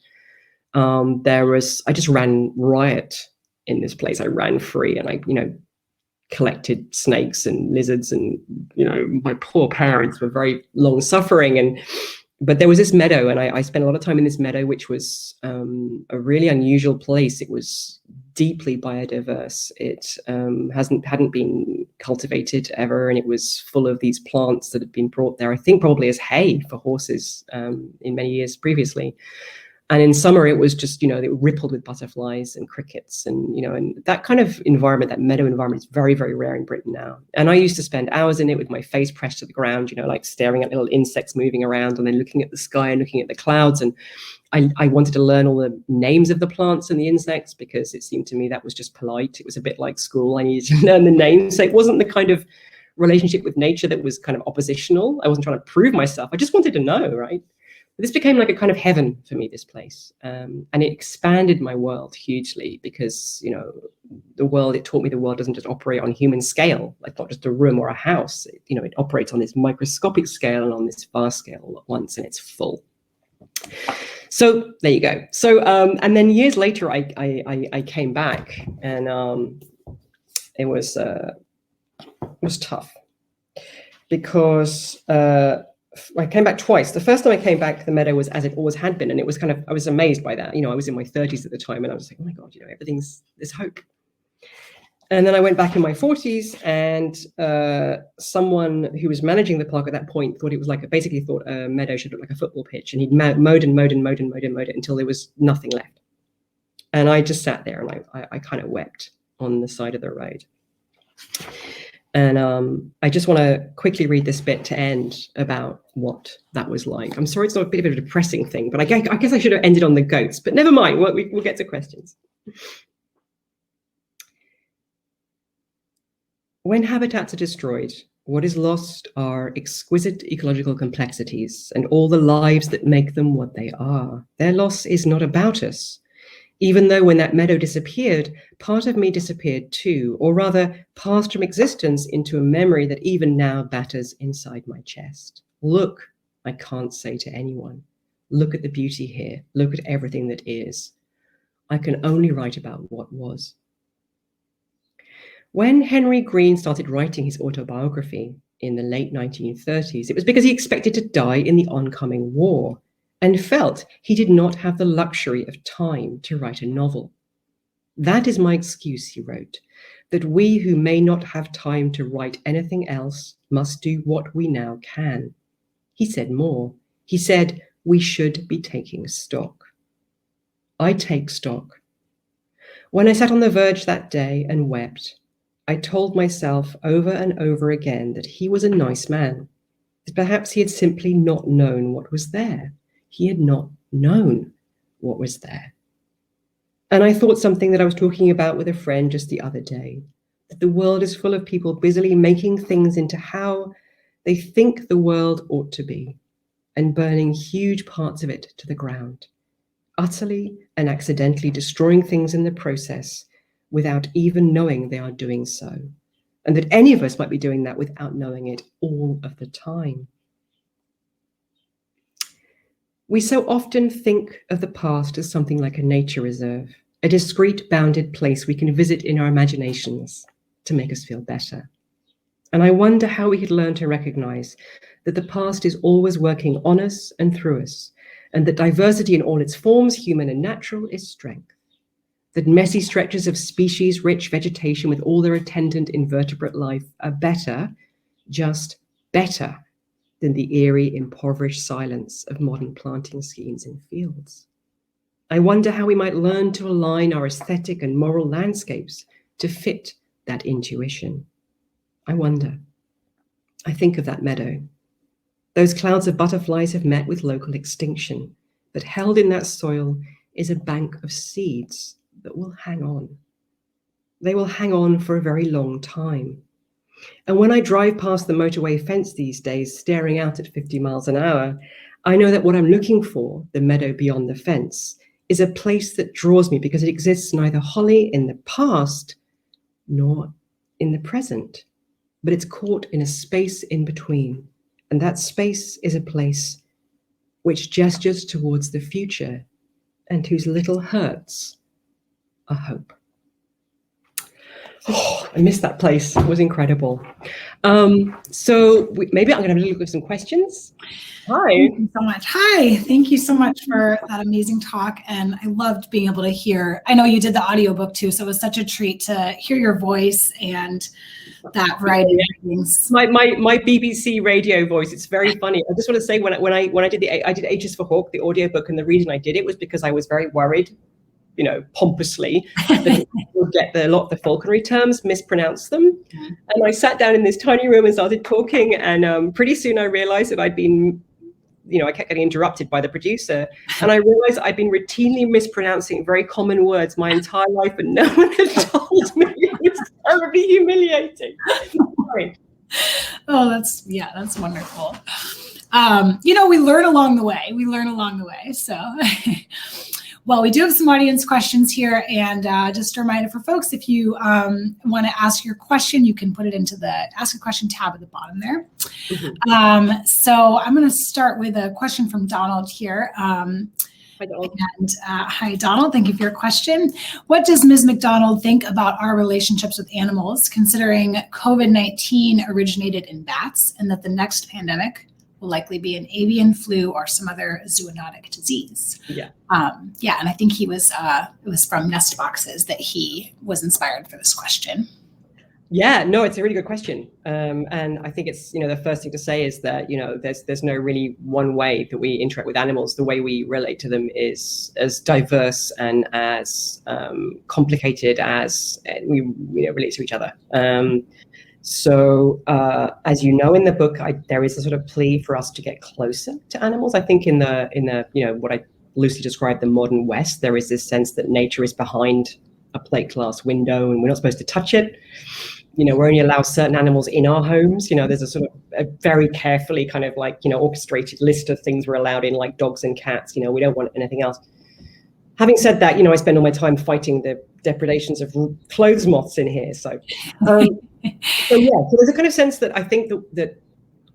I just ran riot in this place. I ran free, and I, you know, collected snakes and lizards, and, you know, my poor parents were very long suffering. But there was this meadow, and I spent a lot of time in this meadow, which was a really unusual place. It was deeply biodiverse. It hadn't been cultivated ever, and it was full of these plants that had been brought there, I think probably as hay for horses in many years previously. And in summer, it was just, you know, it rippled with butterflies and crickets, and, you know, and that kind of environment, that meadow environment, is very, very rare in Britain now. And I used to spend hours in it with my face pressed to the ground, you know, like staring at little insects moving around, and then looking at the sky and looking at the clouds. And I wanted to learn all the names of the plants and the insects, because it seemed to me that was just polite. It was a bit like school. I needed to learn the names. So it wasn't the kind of relationship with nature that was kind of oppositional. I wasn't trying to prove myself. I just wanted to know, right? This became like a kind of heaven for me, this place. And it expanded my world hugely, because, you know, it taught me the world doesn't just operate on human scale, like not just a room or a house. It operates on this microscopic scale and on this vast scale all at once, and it's full. So there you go. So, and then years later, I came back, and it was tough, because I came back twice. The first time I came back, the meadow was as it always had been. And it was kind of, I was amazed by that. You know, I was in my 30s at the time, and I was like, oh my God, you know, there's hope. And then I went back in my 40s, and someone who was managing the park at that point thought a meadow should look like a football pitch. And he'd mowed it until there was nothing left. And I just sat there, and I kind of wept on the side of the road. And I just want to quickly read this bit to end about what that was like. I'm sorry, it's not a bit of a depressing thing, but I guess I should have ended on the goats, but never mind, we'll get to questions. When habitats are destroyed, what is lost are exquisite ecological complexities and all the lives that make them what they are. Their loss is not about us. Even though when that meadow disappeared, part of me disappeared too, or rather passed from existence into a memory that even now batters inside my chest. Look, I can't say to anyone. Look at the beauty here. Look at everything that is. I can only write about what was. When Henry Green started writing his autobiography in the late 1930s, it was because he expected to die in the oncoming war, and felt he did not have the luxury of time to write a novel. That is my excuse, he wrote, that we who may not have time to write anything else must do what we now can. He said more. He said, we should be taking stock. I take stock. When I sat on the verge that day and wept, I told myself over and over again that he was a nice man, that perhaps he had simply not known what was there. He had not known what was there. And I thought something that I was talking about with a friend just the other day, that the world is full of people busily making things into how they think the world ought to be, and burning huge parts of it to the ground, utterly and accidentally destroying things in the process without even knowing they are doing so, and that any of us might be doing that without knowing it all of the time. We so often think of the past as something like a nature reserve, a discrete, bounded place we can visit in our imaginations to make us feel better. And I wonder how we could learn to recognize that the past is always working on us and through us, and that diversity in all its forms, human and natural, is strength. That messy stretches of species-rich vegetation with all their attendant invertebrate life are better, just better, than the eerie, impoverished silence of modern planting schemes in fields. I wonder how we might learn to align our aesthetic and moral landscapes to fit that intuition. I wonder. I think of that meadow. Those clouds of butterflies have met with local extinction, but held in that soil is a bank of seeds that will hang on. They will hang on for a very long time. And when I drive past the motorway fence these days, staring out at 50 miles an hour, I know that what I'm looking for, the meadow beyond the fence, is a place that draws me because it exists neither wholly in the past nor in the present, but it's caught in a space in between. And that space is a place which gestures towards the future and whose little hurts are hope. Oh, I missed that place. It was incredible. So maybe I'm going to look at some questions. Hi. Thank you so much. Hi. Thank you so much for that amazing talk. And I loved being able to hear, I know you did the audiobook too, so it was such a treat to hear your voice and that variety of things. My BBC radio voice, it's very funny. I just want to say when I did I did H's for Hawk, the audiobook, and the reason I did it was because I was very worried, pompously, that I would get a lot of the falconry terms, mispronounce them. And I sat down in this tiny room and started talking, and pretty soon I realized that I'd been, I kept getting interrupted by the producer, and I realized I'd been routinely mispronouncing very common words my entire life, and no one had told me. It was terribly humiliating. Sorry. Oh, that's wonderful. We learn along the way. So, well, we do have some audience questions here, and just a reminder for folks, if you want to ask your question, you can put it into the Ask a Question tab at the bottom there. Mm-hmm. So I'm going to start with a question from Donald here. Hi, Donald. And hi, Donald. Thank you for your question. What does Ms. McDonald think about our relationships with animals, considering COVID-19 originated in bats and that the next pandemic will likely be an avian flu or some other zoonotic disease? Yeah. And I think it was from Nest Boxes that he was inspired for this question. Yeah, no, it's a really good question. And I think it's, the first thing to say is that, there's no really one way that we interact with animals. The way we relate to them is as diverse and as complicated as we relate to each other. So as you know, in the book, there is a sort of plea for us to get closer to animals. I think in the what I loosely describe the modern West, there is this sense that nature is behind a plate glass window and we're not supposed to touch it. We only allow certain animals in our homes. There's a sort of a very carefully kind of orchestrated list of things we're allowed in, like dogs and cats. We don't want anything else. Having said that, I spend all my time fighting the depredations of clothes moths in here. So there's a kind of sense that I think that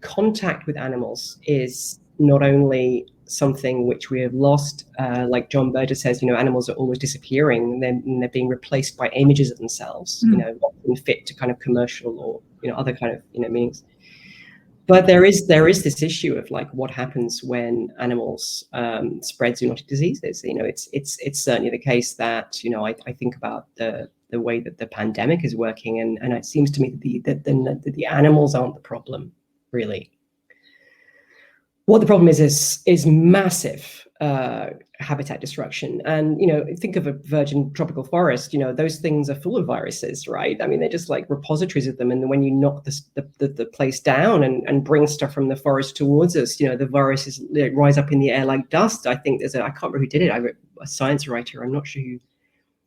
contact with animals is not only something which we have lost, like John Burgess says, animals are always disappearing and they're being replaced by images of themselves, often fit to kind of commercial or, other kind of, meanings. But there is this issue of what happens when animals spread zoonotic diseases. It's certainly the case that, I think about the way that the pandemic is working, and it seems to me that the animals aren't the problem, really. What the problem is massive habitat destruction. And, think of a virgin tropical forest, those things are full of viruses, right? I mean, they're just like repositories of them. And when you knock the place down and bring stuff from the forest towards us, the viruses rise up in the air like dust. I think I can't remember who did it. I read a science writer, I'm not sure who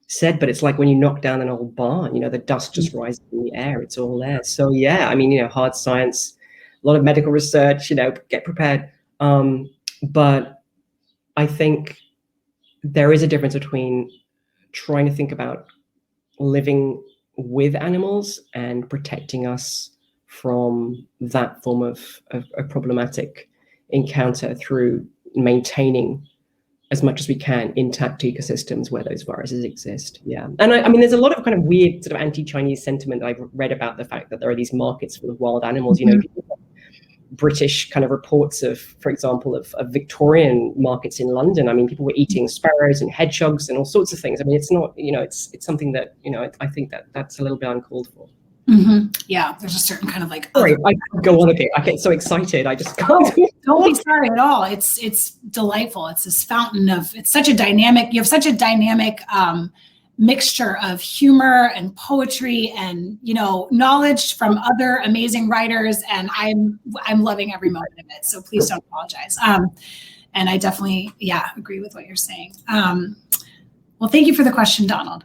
said, but it's like when you knock down an old barn, the dust just rises in the air. It's all there. So yeah, I mean, hard science, a lot of medical research, get prepared. But I think there is a difference between trying to think about living with animals and protecting us from that form of a problematic encounter through maintaining as much as we can intact ecosystems where those viruses exist. Yeah. And I mean, there's a lot of kind of weird sort of anti-Chinese sentiment that I've read about the fact that there are these markets full of wild animals. You know, British kind of reports of, for example, of Victorian markets in London. I mean, people were eating sparrows and hedgehogs and all sorts of things. I mean, it's not, you know, it's something that, you know, I think that's a little bit uncalled for. Yeah, there's a certain kind of like. Sorry, I go on a bit. I get so excited. I just can't. Don't be sorry at all. It's delightful. It's this fountain of. It's such a dynamic. You have such a dynamic mixture of humor and poetry and, you know, knowledge from other amazing writers, and I'm loving every moment of it. So please don't apologize. And I definitely, agree with what you're saying. Well, thank you for the question, Donald.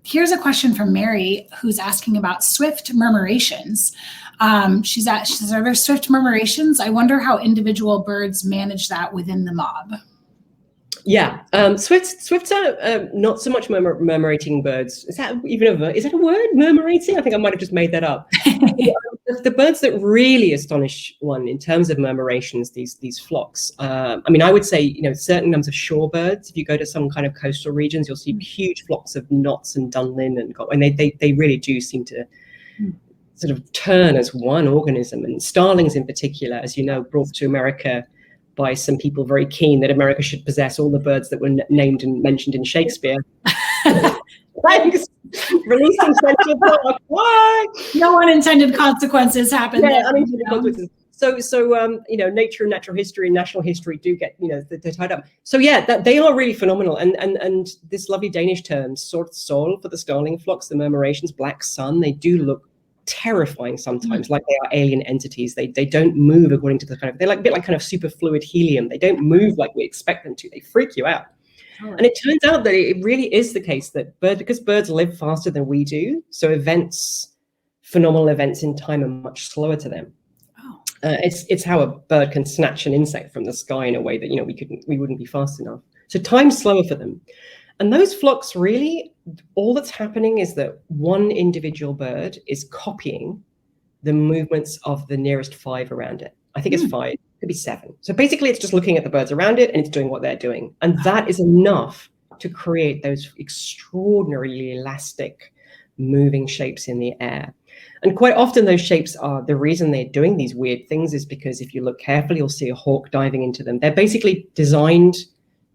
Here's a question from Mary, who's asking about swift murmurations. She says, are there swift murmurations? I wonder how individual birds manage that within the mob. Yeah, swifts are not so much murmurating birds. Is that even is that a word? Murmurating? I think I might have just made that up. The birds that really astonish one in terms of murmurations, these flocks. I mean, I would say, you know, certain numbers of shorebirds. If you go to some kind of coastal regions, you'll see huge flocks of knots and dunlin, and they really do seem to sort of turn as one organism. And starlings in particular, as you know, brought to America by some people very keen that America should possess all the birds that were named and mentioned in Shakespeare. Thanks. Releasing Central Park. What? No unintended consequences happen. Yeah, unintended consequences. So you know, nature and natural history and national history do get, you know, they're tied up. So yeah, they are really phenomenal. And this lovely Danish term, sort sol, for the starling flocks, the murmurations, black sun, they do look terrifying sometimes, like they are alien entities. They don't move according to the kind of, they're like a bit like kind of superfluid helium. They don't move like we expect them to. They freak you out. And it turns out that it really is the case that because birds live faster than we do, so phenomenal events in time are much slower to them. It's how a bird can snatch an insect from the sky in a way that, you know, we wouldn't be fast enough. So time's slower for them. And those flocks, really, all that's happening is that one individual bird is copying the movements of the nearest 5 around it. I think it's 5, it could be 7. So basically, it's just looking at the birds around it and it's doing what they're doing. And that is enough to create those extraordinarily elastic, moving shapes in the air. And quite often those shapes are, the reason they're doing these weird things is because if you look carefully, you'll see a hawk diving into them. They're basically designed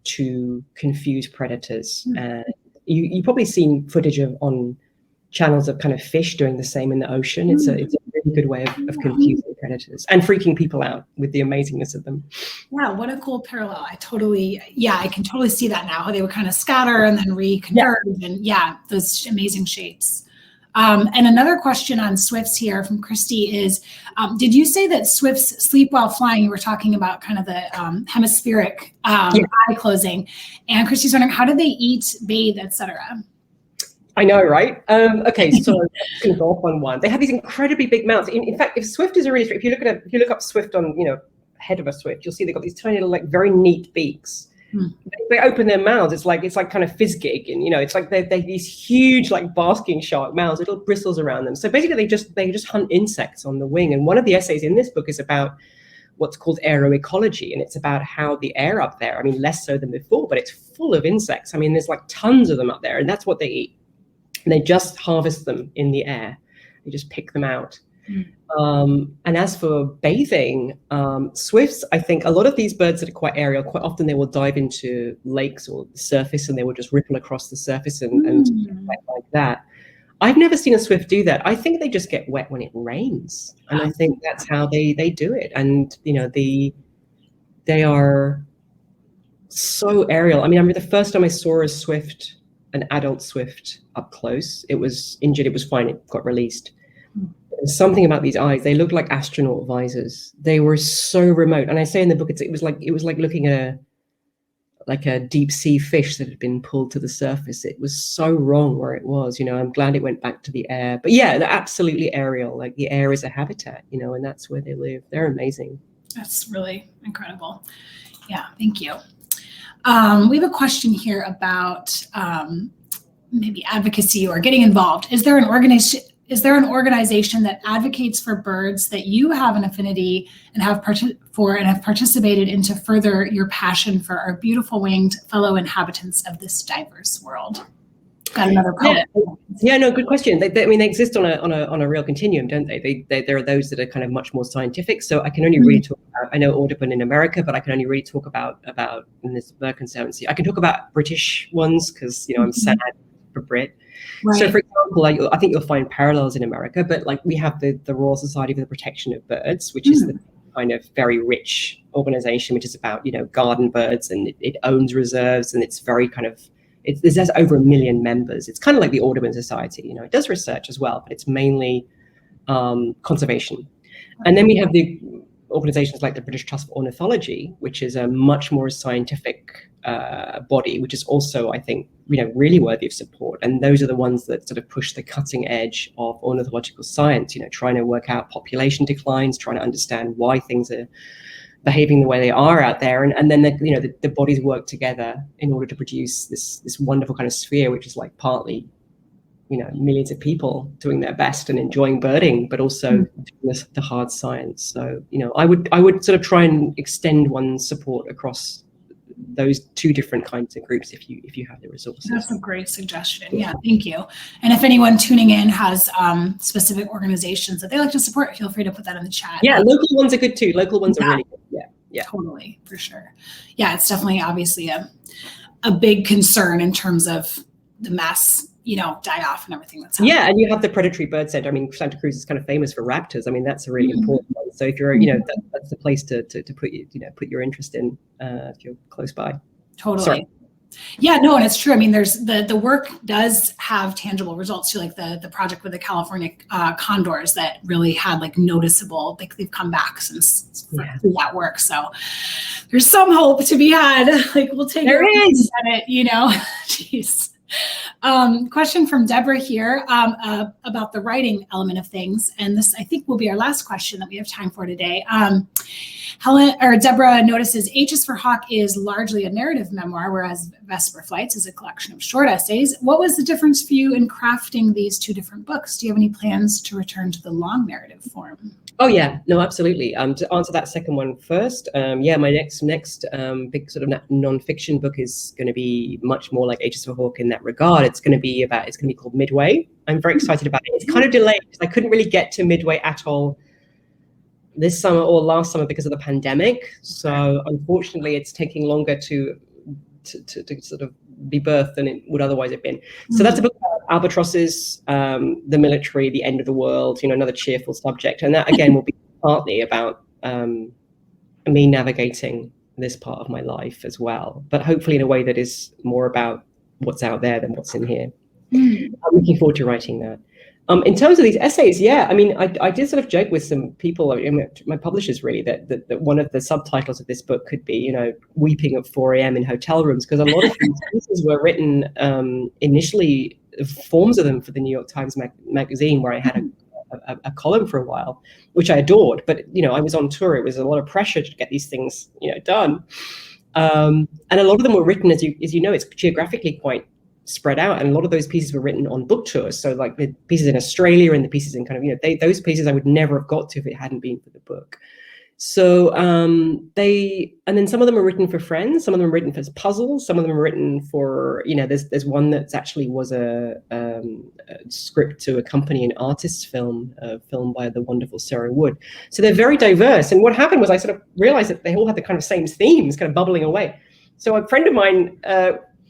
to confuse predators. And you've probably seen footage on channels of kind of fish doing the same in the ocean. It's a really good way of confusing predators and freaking people out with the amazingness of them. Yeah, what a cool parallel. I can totally see that now, how they would kind of scatter and then reconverge, and those amazing shapes. And another question on swifts here from Christy is, did you say that swifts sleep while flying? You were talking about kind of the hemispheric eye closing. And Christy's wondering, how do they eat, bathe, etc.? I know, right? Okay, so I'm going to go off on one. They have these incredibly big mouths. In fact, if swift is a really, if you look up swift on, you know, head of a swift, you'll see they've got these tiny little, like, very neat beaks. They open their mouths. It's like kind of fizz gig, and you know, it's like they're these huge, like, basking shark mouths, little bristles around them. So basically, they just hunt insects on the wing. And one of the essays in this book is about what's called aeroecology, and it's about how the air up there, I mean, less so than before, but it's full of insects. I mean, there's like tons of them up there, and that's what they eat. And they just harvest them in the air. They just pick them out. And as for bathing, swifts, I think a lot of these birds that are quite aerial, quite often they will dive into lakes or the surface, and they will just ripple across the surface and like that. I've never seen a swift do that. I think they just get wet when it rains, and I think that's how they do it. And you know, they are so aerial. I mean, I remember the first time I saw a swift, an adult swift, up close. It was injured. It was fine. It got released. Something about these eyes, they looked like astronaut visors. They were so remote. And I say in the book, it was like looking at a deep sea fish that had been pulled to the surface. It was so wrong where it was. You know, I'm glad it went back to the air. But yeah, they're absolutely aerial. Like, the air is a habitat, you know, and that's where they live. They're amazing. That's really incredible. Yeah, thank you. We have a question here about maybe advocacy or getting involved. Is there an is there an organization that advocates for birds that you have an affinity and have participated in to further your passion for our beautiful winged fellow inhabitants of this diverse world? Got another poet. Yeah, no, good question. They exist on a real continuum, don't they? There are those that are kind of much more scientific. So I can only really talk about, I know Audubon in America, but I can only really talk about in this Bird Conservancy. I can talk about British ones because, I'm sad for Brit. Right. So, for example, I think you'll find parallels in America, but like we have the Royal Society for the Protection of Birds, which is the kind of very rich organization, which is about, garden birds, and it owns reserves, and it's very kind of, there's over 1 million members. It's kind of like the Audubon Society, it does research as well, but it's mainly conservation. And then we have the organizations like the British Trust for Ornithology, which is a much more scientific body, which is also, I think, really worthy of support. And those are the ones that sort of push the cutting edge of ornithological science, trying to work out population declines, trying to understand why things are behaving the way they are out there, and then the bodies work together in order to produce this wonderful kind of sphere, which is like partly millions of people doing their best and enjoying birding, but also doing the hard science. So I would sort of try and extend one's support across those two different kinds of groups if you have the resources. That's a great suggestion. Yeah, thank you. And if anyone tuning in has specific organizations that they like to support, feel free to put that in the chat. Yeah, local ones are good too. Local ones are really good. Yeah, totally, for sure. Yeah, it's definitely obviously a big concern in terms of the mass die off and everything that's happening. Yeah, and you have the predatory bird center. Santa Cruz is kind of famous for raptors. That's a really important one. So if you're, that's the place to put your interest in if you're close by. Totally. Sorry. Yeah, no, and it's true. There's the work does have tangible results too, like the project with the California condors that really had like noticeable, like they've come back since that work. So there's some hope to be had. Like we'll take it, Jeez. Question from Deborah here about the writing element of things, and this I think will be our last question that we have time for today. Deborah notices H is for Hawk is largely a narrative memoir, whereas Vesper Flights is a collection of short essays. What was the difference for you in crafting these two different books? Do you have any plans to return to the long narrative form? Oh yeah, no, absolutely. To answer that second one first, my next big sort of non-fiction book is going to be much more like H is for Hawk in that regard. It's going to be called Midway. I'm very excited about it. It's kind of delayed because I couldn't really get to Midway at all this summer or last summer because of the pandemic. So unfortunately, it's taking longer to sort of be birthed than it would otherwise have been. So that's a book about albatrosses, the military, the end of the world, another cheerful subject. And that again will be partly about me navigating this part of my life as well, but hopefully in a way that is more about what's out there than what's in here. I'm looking forward to writing that. In terms of these essays, I did sort of joke with some people, my publishers really, that one of the subtitles of this book could be, weeping at 4 a.m. in hotel rooms, because a lot of these pieces were written initially, forms of them for the New York Times magazine, where I had a column for a while, which I adored. But, I was on tour. It was a lot of pressure to get these things, done. And a lot of them were written, as you know, it's geographically quite spread out, and a lot of those pieces were written on book tours. So like the pieces in Australia and the pieces in kind of, those pieces I would never have got to if it hadn't been for the book. So and then some of them are written for friends, some of them are written for puzzles, some of them are written for, there's one that's actually was a script to accompany an artist's film, filmed by the wonderful Sarah Wood. So they're very diverse. And what happened was I sort of realized that they all had the kind of same themes kind of bubbling away. So a friend of mine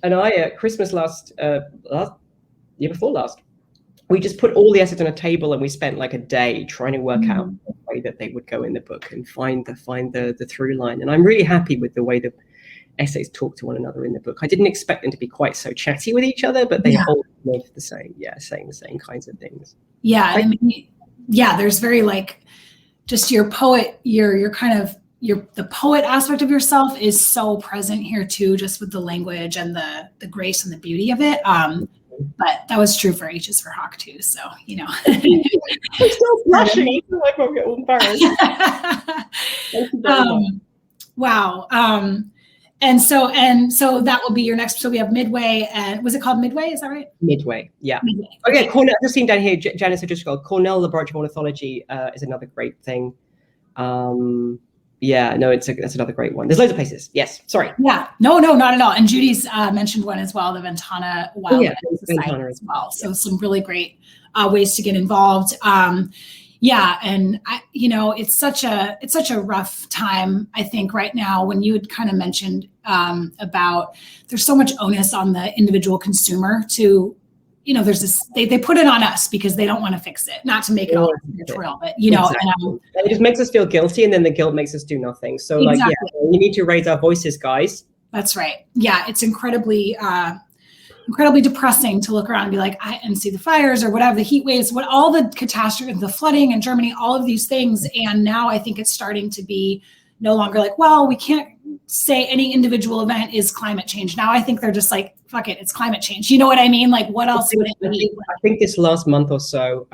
and I at Christmas year before last, we just put all the essays on a table and we spent like a day trying to work out the way that they would go in the book and find the through line. And I'm really happy with the way the essays talk to one another in the book. I didn't expect them to be quite so chatty with each other, but they all live the same, saying the same kinds of things. Yeah, there's very like just your poet, your kind of the poet aspect of yourself is so present here too, just with the language and the grace and the beauty of it. But that was true for H is for Hawk too. So, I'm still blushing. I feel like I'll get embarrassed. Wow. And so that will be your next. So we have Midway, and was it called Midway? Is that right? Midway, yeah. Midway. Okay, Cornell. I've just seen down here, Janice had just called Cornell Laboratory of Ornithology is another great thing. Yeah, no, that's another great one. There's loads of places. Yes, sorry. Yeah, no, not at all. And Judy's mentioned one as well, the Ventana Wildlife Society Ventana as well. So some really great ways to get involved. Yeah, and it's such a rough time, I think, right now, when you had kind of mentioned about there's so much onus on the individual consumer to, there's this, they put it on us because they don't want to fix it, not to make it all editorial, but exactly. And it just makes us feel guilty, and then the guilt makes us do nothing. So exactly. We need to raise our voices, guys. That's right. Yeah, it's incredibly depressing to look around and be like, and see the fires or whatever, the heat waves, all the catastrophe, the flooding in Germany, all of these things. And now I think it's starting to be no longer like, well, we can't say any individual event is climate change. Now I think they're just like, fuck it, it's climate change. You know what I mean? Like, what else would it be? I think this last month or so,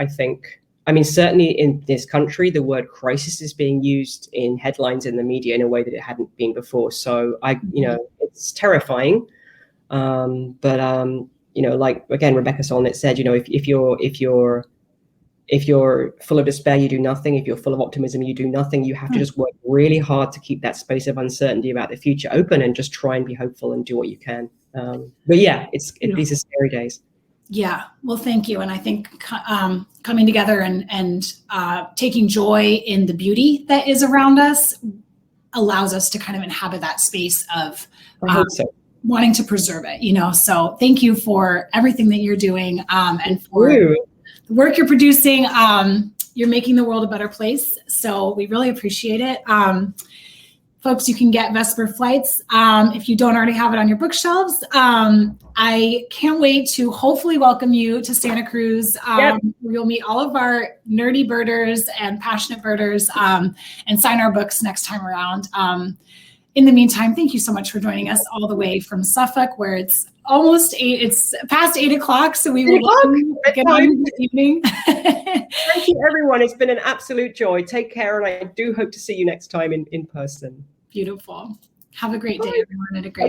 certainly in this country, the word crisis is being used in headlines in the media in a way that it hadn't been before. So it's terrifying. Like again, Rebecca Solnit said, if you're full of despair, you do nothing. If you're full of optimism, you do nothing. You have to just work really hard to keep that space of uncertainty about the future open and just try and be hopeful and do what you can. These are scary days. Yeah, well, thank you. And I think coming together and taking joy in the beauty that is around us allows us to kind of inhabit that space of wanting to preserve it, So thank you for everything that you're doing and for the work you're producing. You're making the world a better place. So we really appreciate it. Folks, you can get Vesper Flights if you don't already have it on your bookshelves. I can't wait to hopefully welcome you to Santa Cruz. You'll meet all of our nerdy birders and passionate birders and sign our books next time around. In the meantime, thank you so much for joining us all the way from Suffolk, where it's almost 8. It's past 8 o'clock, so we will get on this evening. Thank you, everyone. It's been an absolute joy. Take care, and I do hope to see you next time in person. Beautiful. Have a great day, everyone, and a great